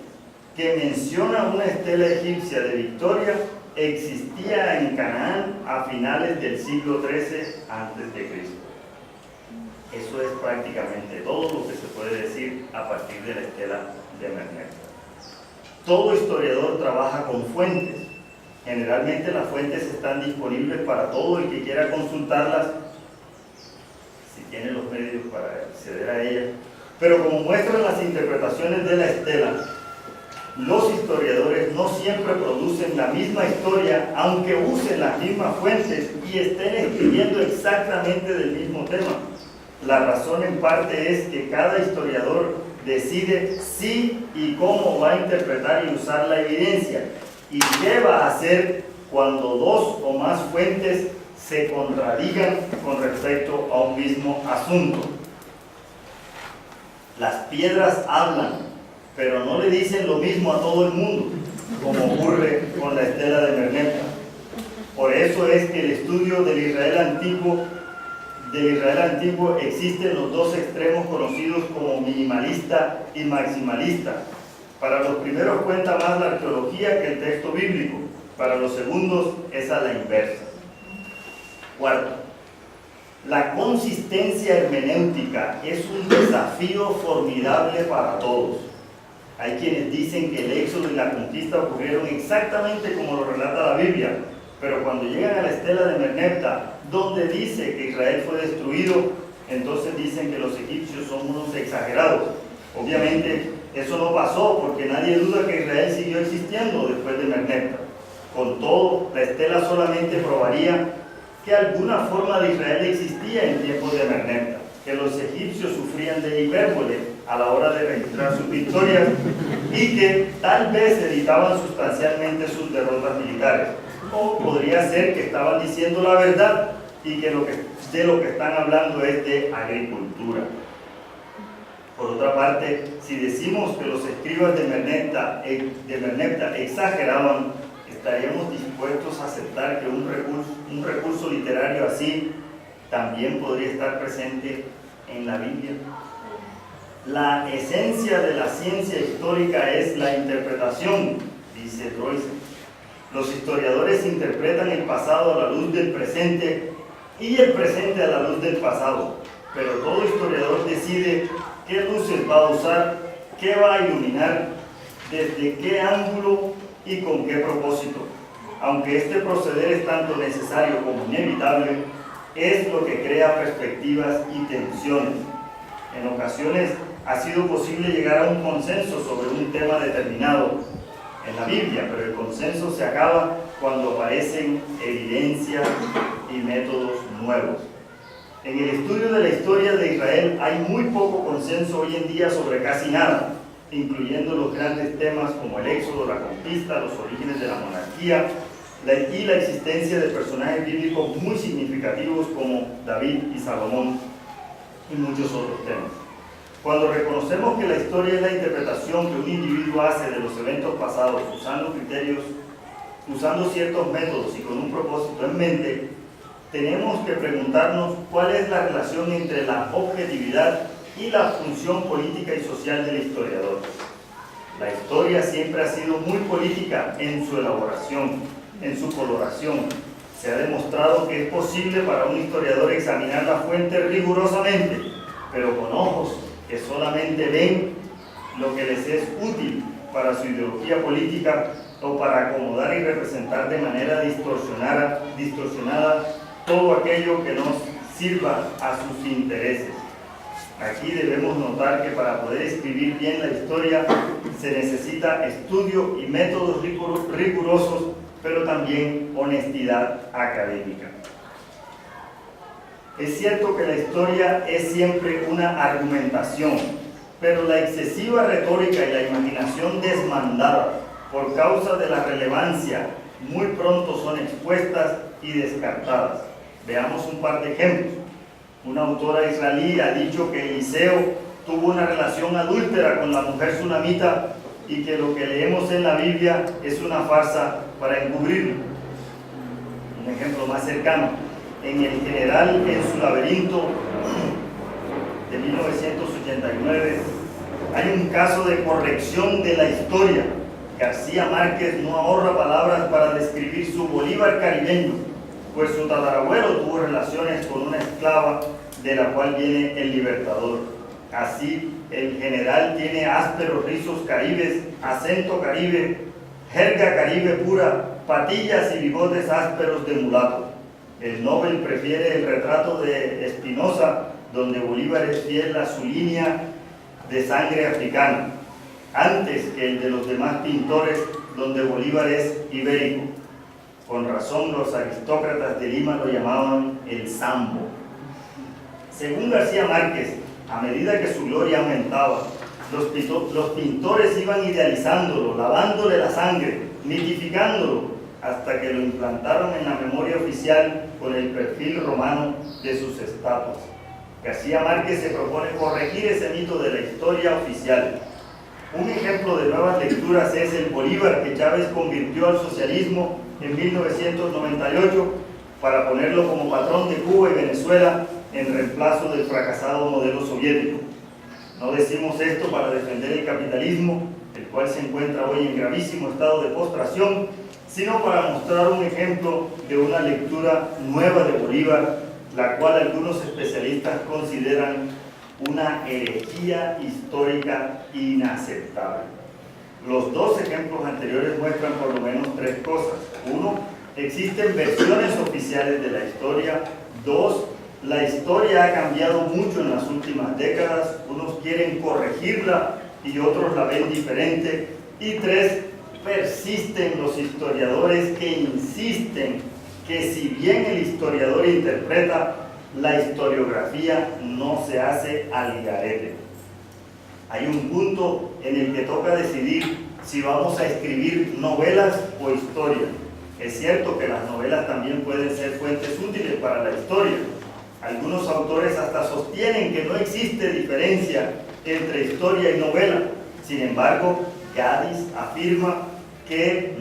que menciona una estela egipcia de victoria existía en Canaán a finales del siglo XIII a.C. Eso es prácticamente todo lo que se puede decir a partir de la estela de Merneptah. Todo historiador trabaja con fuentes. Generalmente las fuentes están disponibles para todo el que quiera consultarlas, si tiene los medios para acceder a ellas. Pero como muestran las interpretaciones de la estela, los historiadores no siempre producen la misma historia, aunque usen las mismas fuentes y estén escribiendo exactamente del mismo tema. La razón en parte es que cada historiador decide si y cómo va a interpretar y usar la evidencia, y qué va a hacer cuando dos o más fuentes se contradigan con respecto a un mismo asunto. Las piedras hablan, pero no le dicen lo mismo a todo el mundo, como ocurre con la estela de Merneptah. Por eso es que el estudio del Israel antiguo existen los dos extremos conocidos como minimalista y maximalista. Para los primeros cuenta más la arqueología que el texto bíblico, para los segundos es a la inversa. Cuarto, la consistencia hermenéutica es un desafío formidable para todos. Hay quienes dicen que el éxodo y la conquista ocurrieron exactamente como lo relata la Biblia, pero cuando llegan a la estela de Merneptah, donde dice que Israel fue destruido, entonces dicen que los egipcios son unos exagerados. Obviamente eso no pasó porque nadie duda que Israel siguió existiendo después de Merneptah. Con todo, la estela solamente probaría que alguna forma de Israel existía en tiempos de Merneptah, que los egipcios sufrían de hipérbole a la hora de registrar sus victorias y que tal vez editaban sustancialmente sus derrotas militares. O podría ser que estaban diciendo la verdad y que de lo que están hablando es de agricultura. Por otra parte, si decimos que los escribas de Merneptah exageraban, ¿estaríamos dispuestos a aceptar que un recurso literario así también podría estar presente en la Biblia? La esencia de la ciencia histórica es la interpretación, dice Royce. Los historiadores interpretan el pasado a la luz del presente y el presente a la luz del pasado, pero todo historiador decide qué luces va a usar, qué va a iluminar, desde qué ángulo y con qué propósito. Aunque este proceder es tanto necesario como inevitable, es lo que crea perspectivas y tensiones. En ocasiones ha sido posible llegar a un consenso sobre un tema determinado en la Biblia, pero el consenso se acaba cuando aparecen evidencias y métodos nuevos. En el estudio de la historia de Israel hay muy poco consenso hoy en día sobre casi nada, incluyendo los grandes temas como el éxodo, la conquista, los orígenes de la monarquía y la existencia de personajes bíblicos muy significativos como David y Salomón y muchos otros temas. Cuando reconocemos que la historia es la interpretación que un individuo hace de los eventos pasados usando criterios, usando ciertos métodos y con un propósito en mente, tenemos que preguntarnos cuál es la relación entre la objetividad y la función política y social del historiador. La historia siempre ha sido muy política en su elaboración, en su coloración. Se ha demostrado que es posible para un historiador examinar la fuente rigurosamente, pero con ojos que solamente ven lo que les es útil para su ideología política o para acomodar y representar de manera distorsionada todo aquello que nos sirva a sus intereses. Aquí debemos notar que para poder escribir bien la historia se necesita estudio y métodos rigurosos, pero también honestidad académica. Es cierto que la historia es siempre una argumentación, pero la excesiva retórica y la imaginación desmandada por causa de la relevancia muy pronto son expuestas y descartadas. Veamos un par de ejemplos. Una autora israelí ha dicho que Eliseo tuvo una relación adúltera con la mujer sunamita y que lo que leemos en la Biblia es una farsa para encubrirlo. Un ejemplo más cercano. En El General en su laberinto de 1989 hay un caso de corrección de la historia. García Márquez no ahorra palabras para describir su Bolívar caribeño, pues su tatarabuelo tuvo relaciones con una esclava de la cual viene el Libertador. Así, el general tiene ásperos rizos caribes, acento caribe, jerga caribe pura, patillas y bigotes ásperos de mulato. El Nobel prefiere el retrato de Espinosa, donde Bolívar es fiel a su línea de sangre africana, antes que el de los demás pintores, donde Bolívar es ibérico. Con razón los aristócratas de Lima lo llamaban el Sambo. Según García Márquez, a medida que su gloria aumentaba, los pintores iban idealizándolo, lavándole la sangre, mitificándolo, hasta que lo implantaron en la memoria oficial con el perfil romano de sus estatuas. García Márquez se propone corregir ese mito de la historia oficial. Un ejemplo de nuevas lecturas es el Bolívar que Chávez convirtió al socialismo en 1998 para ponerlo como patrón de Cuba y Venezuela en reemplazo del fracasado modelo soviético. No decimos esto para defender el capitalismo, el cual se encuentra hoy en gravísimo estado de postración, sino para mostrar un ejemplo de una lectura nueva de Bolívar, la cual algunos especialistas consideran una herejía histórica inaceptable. Los dos ejemplos anteriores muestran por lo menos tres cosas. Uno, existen versiones oficiales de la historia. Dos, la historia ha cambiado mucho en las últimas décadas. Unos quieren corregirla y otros la ven diferente. Y tres, persisten los historiadores que insisten que si bien el historiador interpreta, la historiografía no se hace al garete. Hay un punto en el que toca decidir si vamos a escribir novelas o historia. Es cierto que las novelas también pueden ser fuentes útiles para la historia. Algunos autores hasta sostienen que no existe diferencia entre historia y novela. Sin embargo, Gadis afirma que,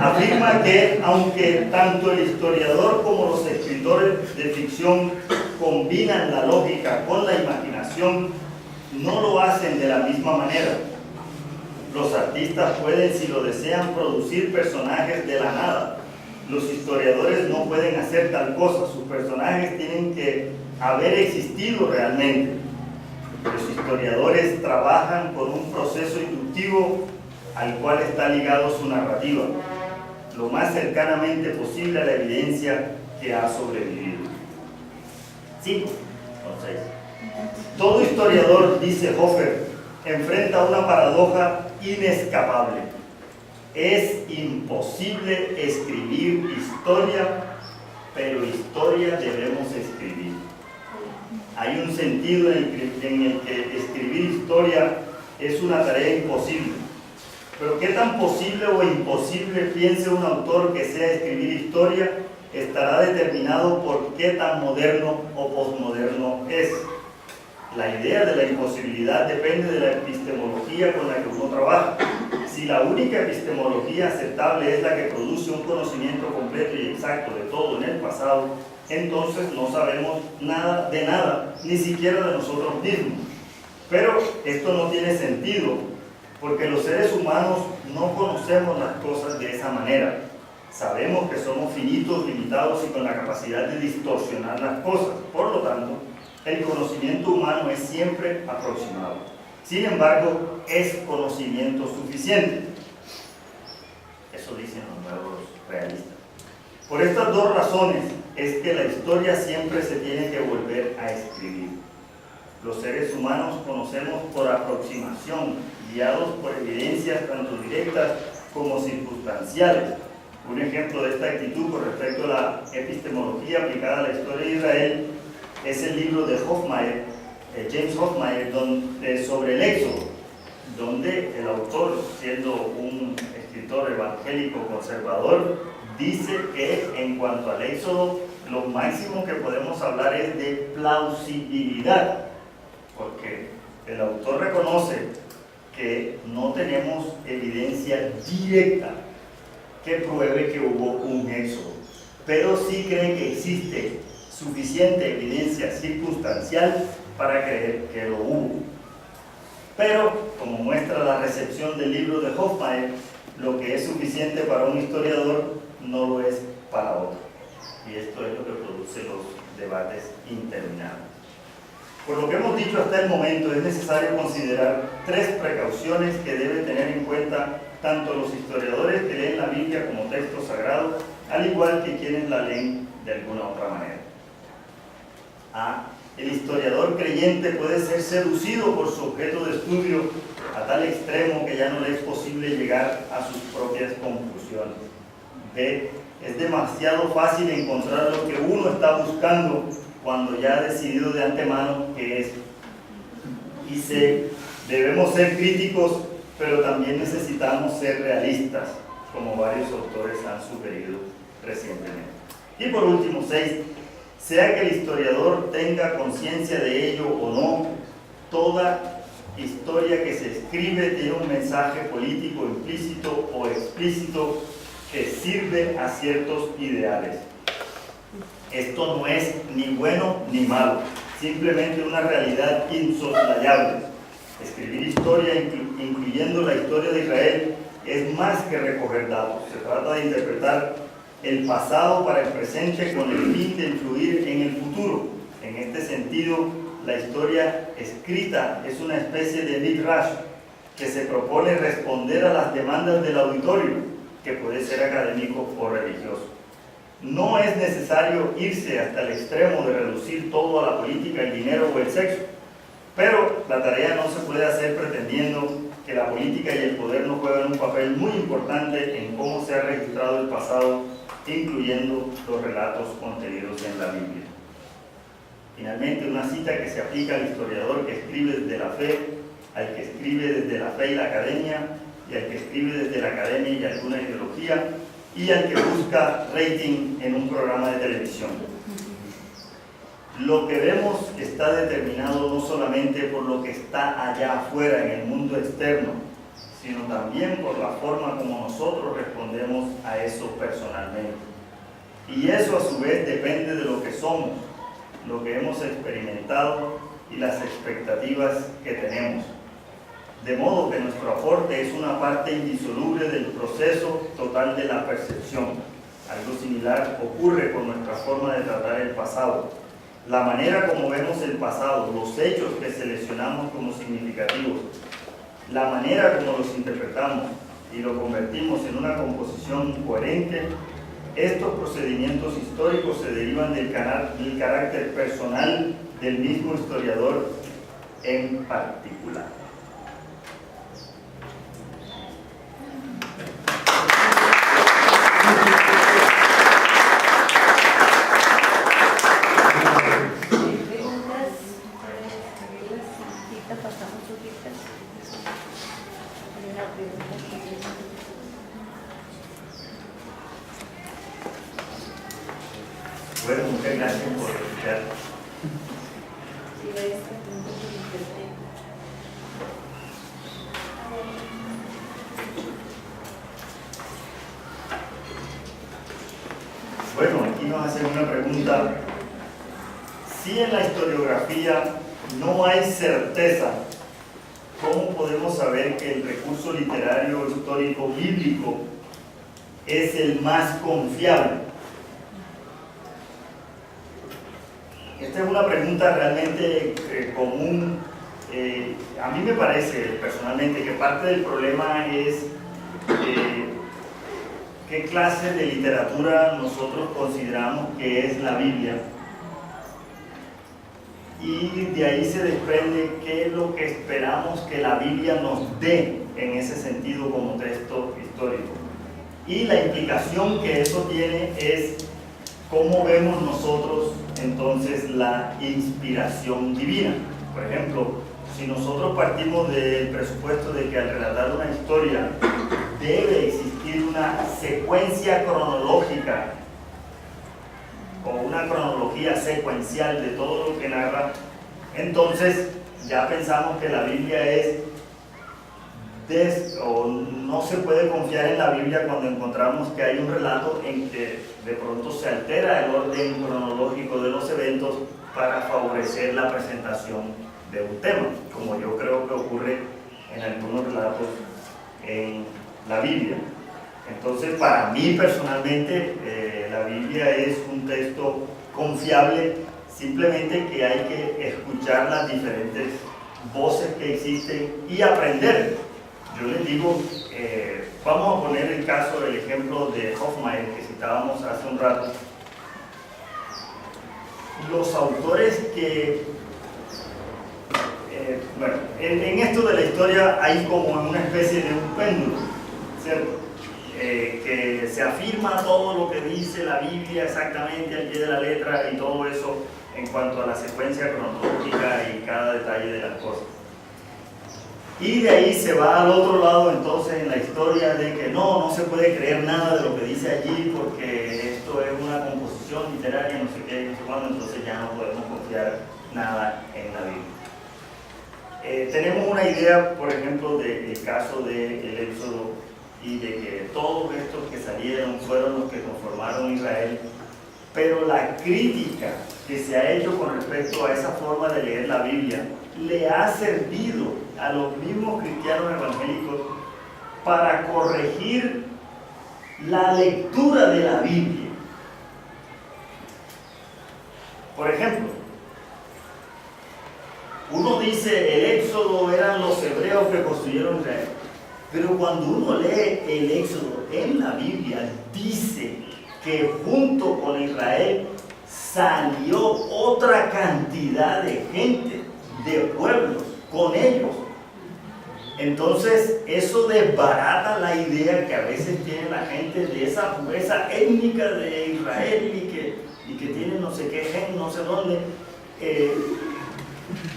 afirma que aunque tanto el historiador como los escritores de ficción combinan la lógica con la imaginación, no lo hacen de la misma manera. Los artistas pueden, si lo desean, producir personajes de la nada. Los historiadores no pueden hacer tal cosa, sus personajes tienen que haber existido realmente. Los historiadores trabajan con un proceso inductivo al cual está ligado su narrativa, lo más cercanamente posible a la evidencia que ha sobrevivido. 5. Son 6. Todo historiador, dice Hofer, enfrenta una paradoja inescapable. Es imposible escribir historia, pero historia debemos escribir. Hay un sentido en el que escribir historia es una tarea imposible. Pero qué tan posible o imposible piense un autor que sea escribir historia estará determinado por qué tan moderno o posmoderno es. La idea de la imposibilidad depende de la epistemología con la que uno trabaja. Si la única epistemología aceptable es la que produce un conocimiento completo y exacto de todo en el pasado, entonces no sabemos nada de nada, ni siquiera de nosotros mismos. Pero esto no tiene sentido, porque los seres humanos no conocemos las cosas de esa manera. Sabemos que somos finitos, limitados y con la capacidad de distorsionar las cosas. Por lo tanto, el conocimiento humano es siempre aproximado. Sin embargo, es conocimiento suficiente. Eso dicen los nuevos realistas. Por estas dos razones es que la historia siempre se tiene que volver a escribir. Los seres humanos conocemos por aproximación, guiados por evidencias tanto directas como circunstanciales. Un ejemplo de esta actitud con respecto a la epistemología aplicada a la historia de Israel es el libro de Hofmaier, James Hofmaier, sobre el Éxodo, donde el autor, siendo un escritor evangélico conservador, dice que en cuanto al Éxodo, lo máximo que podemos hablar es de plausibilidad, porque el autor reconoce que no tenemos evidencia directa que pruebe que hubo un éxodo, pero sí cree que existe suficiente evidencia circunstancial para creer que lo hubo. Pero, como muestra la recepción del libro de Hofmaier, lo que es suficiente para un historiador no lo es para otro. Y esto es lo que produce los debates interminables. Por lo que hemos dicho hasta el momento, es necesario considerar 3 precauciones que deben tener en cuenta tanto los historiadores que leen la Biblia como texto sagrado, al igual que quienes la leen de alguna otra manera. A. El historiador creyente puede ser seducido por su objeto de estudio a tal extremo que ya no le es posible llegar a sus propias conclusiones. B. Es demasiado fácil encontrar lo que uno está buscando cuando ya ha decidido de antemano qué es. Y C. Debemos ser críticos, pero también necesitamos ser realistas, como varios autores han sugerido recientemente. Y por último, 6. Sea que el historiador tenga conciencia de ello o no, toda historia que se escribe tiene un mensaje político implícito o explícito que sirve a ciertos ideales. Esto no es ni bueno ni malo, simplemente una realidad insoslayable. Escribir historia, incluyendo la historia de Israel, es más que recoger datos. Se trata de interpretar el pasado para el presente con el fin de influir en el futuro. En este sentido, la historia escrita es una especie de midrash que se propone responder a las demandas del auditorio, que puede ser académico o religioso. No es necesario irse hasta el extremo de reducir todo a la política, el dinero o el sexo, pero la tarea no se puede hacer pretendiendo que la política y el poder no juegan un papel muy importante en cómo se ha registrado el pasado, incluyendo los relatos contenidos en la Biblia. Finalmente, una cita que se aplica al historiador que escribe desde la fe, al que escribe desde la fe y la academia, y al que escribe desde la academia y alguna ideología, y al que busca rating en un programa de televisión. Lo que vemos está determinado no solamente por lo que está allá afuera en el mundo externo, sino también por la forma como nosotros respondemos a eso personalmente. Y eso a su vez depende de lo que somos, lo que hemos experimentado y las expectativas que tenemos. De modo que nuestro aporte es una parte indisoluble del proceso total de la percepción. Algo similar ocurre con nuestra forma de tratar el pasado. La manera como vemos el pasado, los hechos que seleccionamos como significativos, la manera como los interpretamos y lo convertimos en una composición coherente, estos procedimientos históricos se derivan del carácter personal del mismo historiador en particular. Bueno, muchas gracias por escuchar. Bueno, aquí nos hacen una pregunta. Si en la historiografía no hay certeza, ¿cómo podemos saber que el recurso literario histórico bíblico es el más confiable? Esta es una pregunta realmente común. A mí me parece personalmente que parte del problema es qué clase de literatura nosotros consideramos que es la Biblia, y de ahí se desprende qué es lo que esperamos que la Biblia nos dé en ese sentido como texto histórico, y la implicación que eso tiene es cómo vemos nosotros entonces la inspiración divina. Por ejemplo, si nosotros partimos del presupuesto de que al relatar una historia debe existir una secuencia cronológica o una cronología secuencial de todo lo que narra, entonces ya pensamos que la Biblia o no se puede confiar en la Biblia cuando encontramos que hay un relato en que de pronto se altera el orden cronológico de los eventos para favorecer la presentación de un tema, como yo creo que ocurre en algunos relatos en la Biblia. Entonces, para mí personalmente, la Biblia es un texto confiable, simplemente que hay que escuchar las diferentes voces que existen y aprender. Yo les digo, vamos a poner el caso, el ejemplo de Hofmaier que citábamos hace un rato. Los autores que, bueno, en esto de la historia hay como una especie de un péndulo, ¿cierto? Que se afirma todo lo que dice la Biblia exactamente al pie de la letra y todo eso en cuanto a la secuencia cronológica y cada detalle de las cosas. Y de ahí se va al otro lado entonces en la historia de que no se puede creer nada de lo que dice allí porque esto es una composición literaria, no sé qué, no sé cuándo, entonces ya no podemos confiar nada en la Biblia. Tenemos una idea, por ejemplo, del caso del Éxodo y de que todos estos que salieron fueron los que conformaron Israel, pero la crítica que se ha hecho con respecto a esa forma de leer la Biblia le ha servido a los mismos cristianos evangélicos para corregir la lectura de la Biblia. Por ejemplo, uno dice el Éxodo eran los hebreos que construyeron Israel, pero cuando uno lee el Éxodo en la Biblia dice que junto con Israel salió otra cantidad de gente, de pueblos, con ellos. Entonces eso desbarata la idea que a veces tiene la gente de esa pureza étnica de Israel y que tiene no sé qué gen, no sé dónde.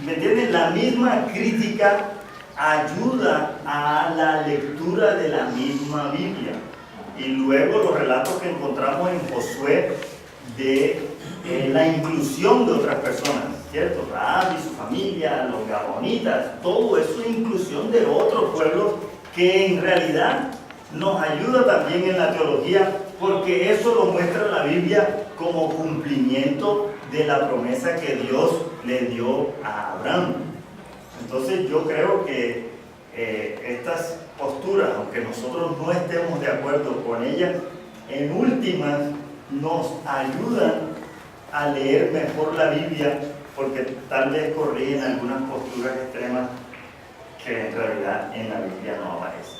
¿Me entienden? La misma crítica ayuda a la lectura de la misma Biblia. Y luego los relatos que encontramos en Josué de la inclusión de otras personas, ¿cierto? Rahab y su familia, los gabonitas, todo eso es inclusión de otros pueblos que en realidad nos ayuda también en la teología, porque eso lo muestra la Biblia como cumplimiento de la promesa que Dios le dio a Abraham. Entonces yo creo que estas posturas, aunque nosotros no estemos de acuerdo con ellas, en últimas nos ayudan a leer mejor la Biblia, porque tal vez corrigen algunas posturas extremas que en realidad en la Biblia no aparecen.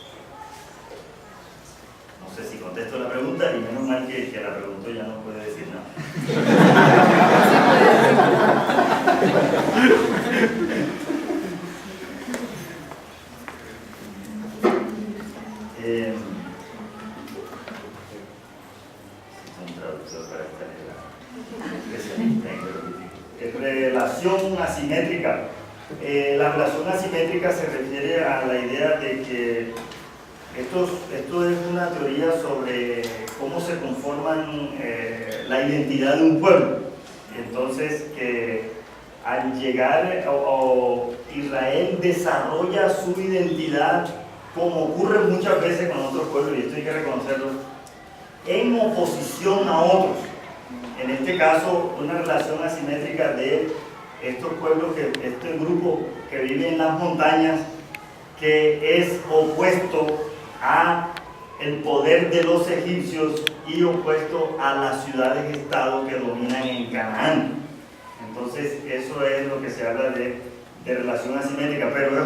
No sé si contesto la pregunta, y menos mal que la preguntó ya no puede decir nada. Relación asimétrica. La relación asimétrica se refiere a la idea de que esto es una teoría sobre cómo se conforman la identidad de un pueblo. Entonces, que al llegar, Israel desarrolla su identidad, como ocurre muchas veces con otros pueblos, y esto hay que reconocerlo, en oposición a otros. En este caso, una relación asimétrica de estos pueblos, este grupo que vive en las montañas, que es opuesto a el poder de los egipcios y opuesto a las ciudades-estado que dominan en Canaán. Entonces, eso es lo que se habla de relación asimétrica, pero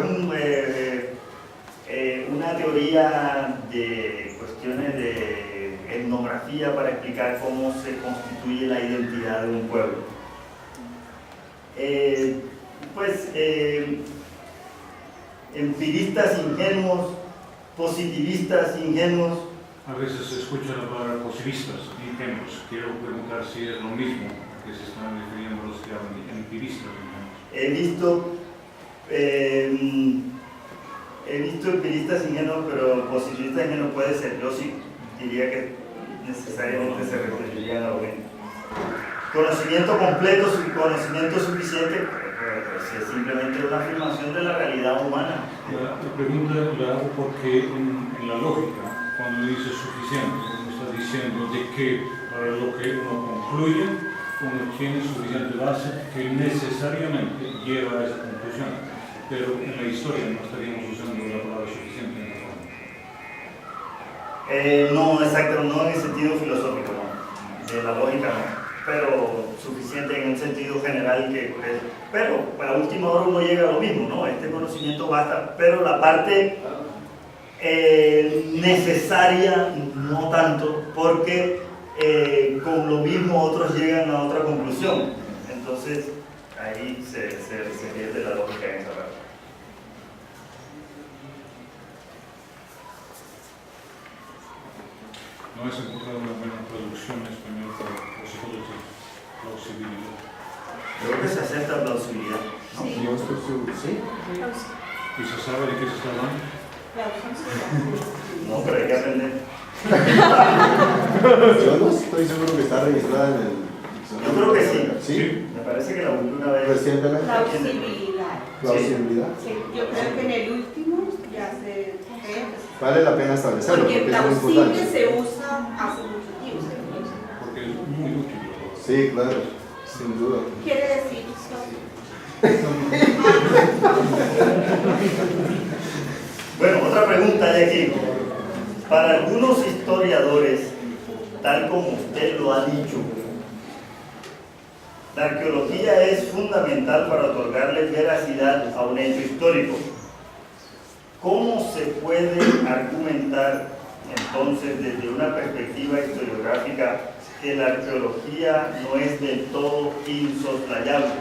es una teoría de cuestiones de etnografía para explicar cómo se constituye la identidad de un pueblo. Empiristas ingenuos, positivistas ingenuos. A veces se escucha la palabra positivistas ingenuos. Quiero preguntar si es lo mismo que se están refiriendo los que hablan de empiristas ingenuos. He visto empiristas ingenuos, pero positivistas ingenuos puede ser. Yo sí diría que necesariamente se referirían a lo mismo. Conocimiento completo, conocimiento suficiente, es simplemente una afirmación de la realidad humana. La pregunta la hago porque en la lógica, cuando dice suficiente, uno está diciendo de que para lo que uno concluye, uno tiene suficiente base que necesariamente lleva a esa conclusión. Pero en la historia no estaríamos usando la palabra suficiente en la forma. No, exacto, no en el sentido filosófico, no. De la lógica no. Pero suficiente en un sentido general pero para última hora uno llega a lo mismo, ¿no? Este conocimiento basta, pero la parte necesaria no tanto, porque con lo mismo otros llegan a otra conclusión. Entonces ahí se pierde la lógica en esa parte. ¿No has encontrado una buena traducción en español para plausibilidad? Creo que se acepta plausibilidad, ¿no? Sí. No estoy seguro. ¿Sí? ¿Y se sabe de qué se está hablando? No, pero hay que aprender. Yo no estoy seguro que está registrada en el... Yo creo que sí. ¿Sí? Me parece que la busqué una vez. Recientemente. Plausibilidad. Plausibilidad. Sí, yo creo que en el último ya se Vale la pena establecerlo porque porque es muy plausible importante. se usa hace mucho tiempo. Porque es muy útil. Sí, claro, sin duda. Quiere decir Bueno, otra pregunta de aquí. Para algunos historiadores, tal como usted lo ha dicho, la arqueología es fundamental para otorgarle veracidad a un hecho histórico. ¿Cómo se puede argumentar entonces desde una perspectiva historiográfica que la arqueología no es del todo insoslayable?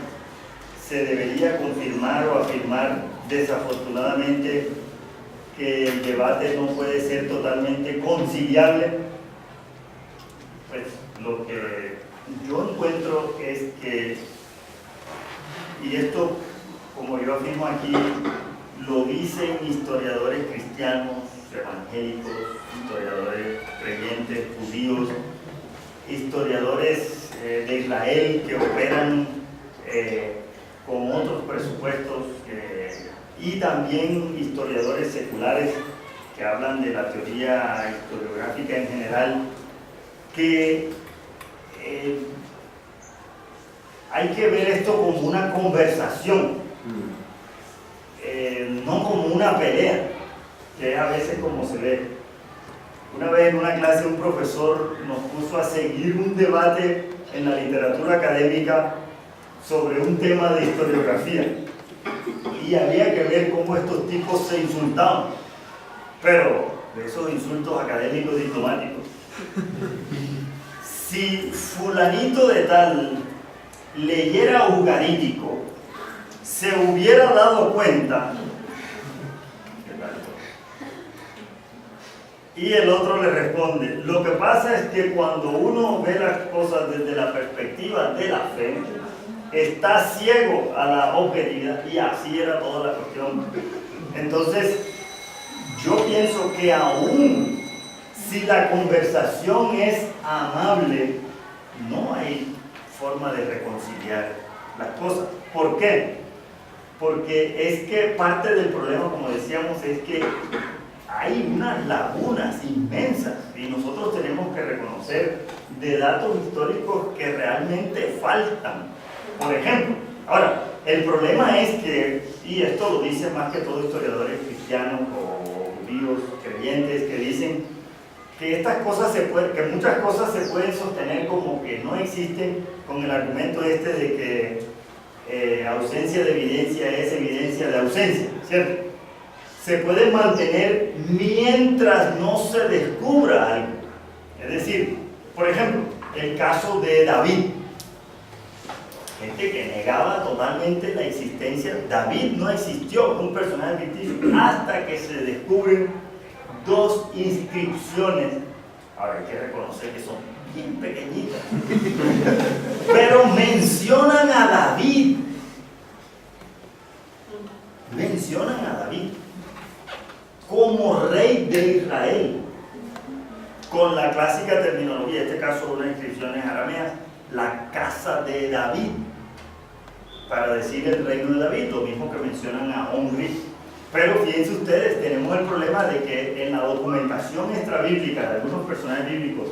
¿Se debería confirmar o afirmar desafortunadamente que el debate no puede ser totalmente conciliable? Pues lo que yo encuentro es que, y esto como yo afirmo aquí, lo dicen historiadores cristianos, evangélicos, historiadores creyentes, judíos, historiadores de Israel que operan con otros presupuestos y también historiadores seculares que hablan de la teoría historiográfica en general, que hay que ver esto como una conversación, no como una pelea, que es a veces como se ve. Una vez en una clase un profesor nos puso a seguir un debate en la literatura académica sobre un tema de historiografía y había que ver cómo estos tipos se insultaban, pero de esos insultos académicos diplomáticos. Si fulanito de tal leyera ugarítico, se hubiera dado cuenta Y el otro le responde, lo que pasa es que cuando uno ve las cosas desde la perspectiva de la fe, está ciego a la objetividad, y así era toda la cuestión. Entonces, yo pienso que aún si la conversación es amable, no hay forma de reconciliar las cosas. ¿Por qué? Porque es que parte del problema, como decíamos, es que hay unas lagunas inmensas y nosotros tenemos que reconocer de datos históricos que realmente faltan. Por ejemplo, ahora, el problema es que, y esto lo dicen más que todo historiadores cristianos o judíos creyentes, que dicen que estas cosas que muchas cosas se pueden sostener como que no existen, con el argumento este de que ausencia de evidencia es evidencia de ausencia, ¿cierto? Se puede mantener mientras no se descubra algo. Es decir, por ejemplo, el caso de David. Gente que negaba totalmente la existencia. David no existió, un personaje ficticio, hasta que se descubren 2 inscripciones. Ahora hay que reconocer que son bien pequeñitas, pero mencionan a David. Mencionan a David como rey de Israel, con la clásica terminología, en este caso unas inscripciones arameas, la casa de David, para decir el reino de David, lo mismo que mencionan a Omri. Pero fíjense ustedes, tenemos el problema de que en la documentación extrabíblica de algunos personajes bíblicos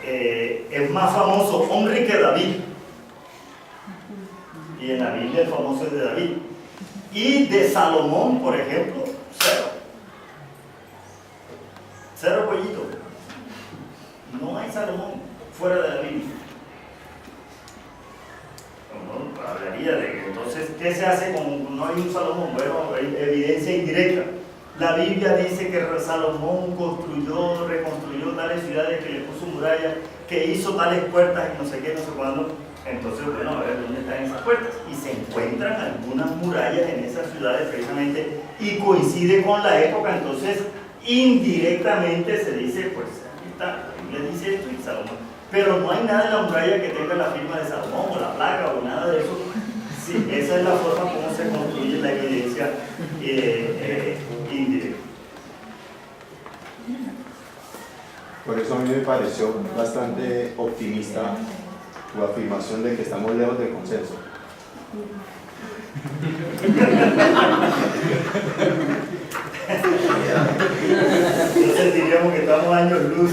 es más famoso Omri que David, y en la Biblia el famoso es de David, y de Salomón, por ejemplo, cero pollito. No hay Salomón fuera de la Biblia. No, hablaría de que entonces, ¿qué se hace con no hay un Salomón? Bueno, hay evidencia indirecta. La Biblia dice que Salomón construyó, reconstruyó tales ciudades, que le puso murallas, que hizo tales puertas y no sé qué, no sé cuándo. Entonces, bueno, a ver dónde están esas puertas. Y se encuentran algunas murallas en esas ciudades precisamente y coincide con la época. Entonces, indirectamente se dice, pues aquí está, la Biblia dice esto y Salomón. Pero no hay nada en la muralla que tenga la firma de Salomón o la placa o nada de eso. Sí, esa es la forma como se construye la evidencia indirecta. Por eso a mí me pareció bastante optimista tu afirmación de que estamos lejos del consenso. Entonces diríamos que estamos años luz.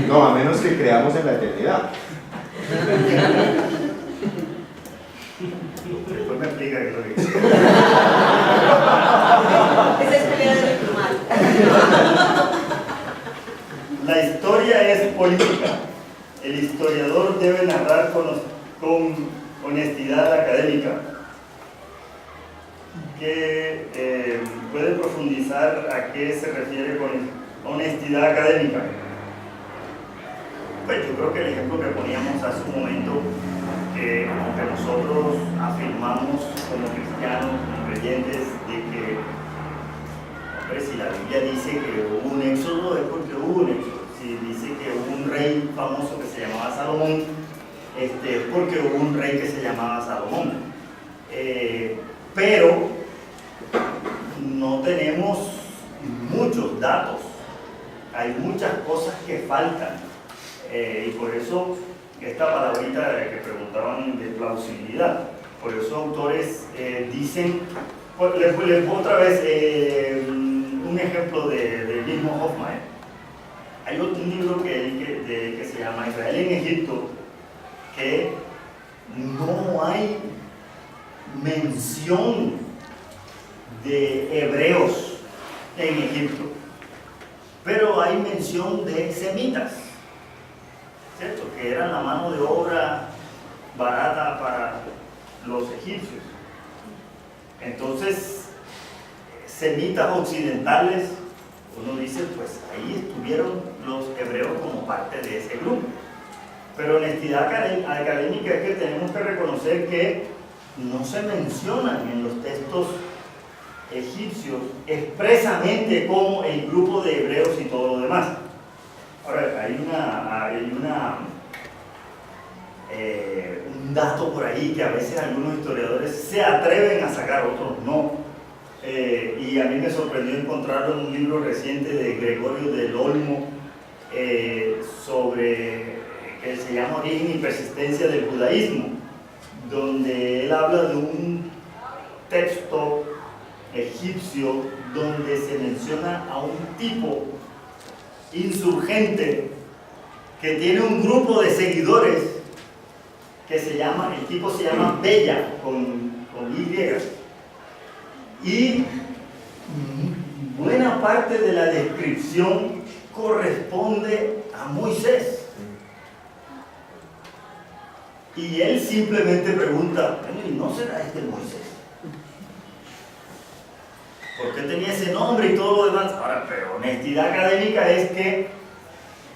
No, a menos que creamos en la eternidad. Después me explica qué es lo que quiere. Esa es pelea de plumal. La historia es política. El historiador debe narrar con honestidad académica, que puede profundizar a qué se refiere con honestidad académica. Pues yo creo que el ejemplo que poníamos hace un momento, que aunque nosotros afirmamos como cristianos, como creyentes, de que, hombre, si la Biblia dice que hubo un éxodo, es porque hubo un éxodo. Si dice que hubo un rey famoso que se llamaba Salomón, es porque hubo un rey que se llamaba Salomón. Pero no tenemos muchos datos, hay muchas cosas que faltan, y por eso esta palabrita que preguntaban de plausibilidad, por eso autores dicen, les pongo otra vez un ejemplo del mismo Hofmaier. Hay un libro que se llama Israel en Egipto, que no hay mención de hebreos en Egipto, pero hay mención de semitas, ¿cierto? Que eran la mano de obra barata para los egipcios. Entonces, semitas occidentales, uno dice, pues ahí estuvieron los hebreos como parte de ese grupo. Pero honestidad académica es que tenemos que reconocer que no se mencionan en los textos egipcios expresamente como el grupo de hebreos y todo lo demás. Ahora, hay un dato por ahí que a veces algunos historiadores se atreven a sacar, otros no. Y a mí me sorprendió encontrarlo en un libro reciente de Gregorio del Olmo que se llama Origen y Persistencia del Judaísmo, donde él habla de un texto egipcio donde se menciona a un tipo insurgente que tiene un grupo de seguidores que el tipo se llama Bella con Y, y buena parte de la descripción corresponde a Moisés. Y él simplemente pregunta, ¿y no será este Moisés? ¿Por qué tenía ese nombre y todo lo demás? Ahora, pero honestidad académica es que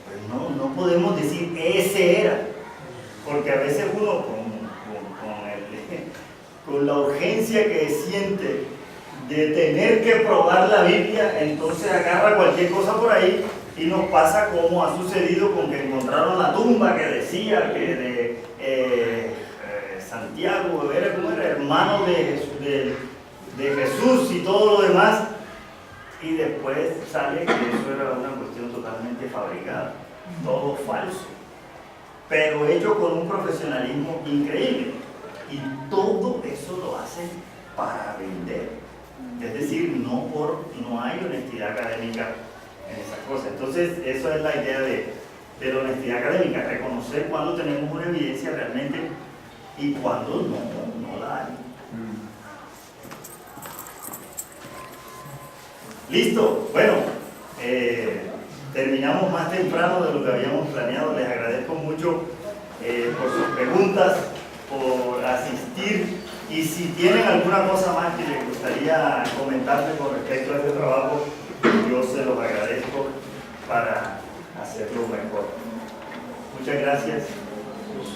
pues no podemos decir ese era, porque a veces uno con la urgencia que siente de tener que probar la Biblia, entonces agarra cualquier cosa por ahí y nos pasa como ha sucedido con que encontraron la tumba que decía que de Santiago era como era hermano de Jesús y todo lo demás, y después sale que eso era una cuestión totalmente fabricada, todo falso, pero hecho con un profesionalismo increíble, y todo eso lo hacen para vender, es decir, no hay honestidad académica en esas cosas. Entonces eso es la idea de la honestidad académica, reconocer cuando tenemos una evidencia realmente y cuando no la hay. Listo, bueno, terminamos más temprano de lo que habíamos planeado. Les agradezco mucho por sus preguntas, por asistir, y si tienen alguna cosa más que les gustaría comentarme con respecto a este trabajo, yo se los agradezco para hacerlo mejor. Muchas gracias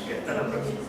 y hasta la próxima.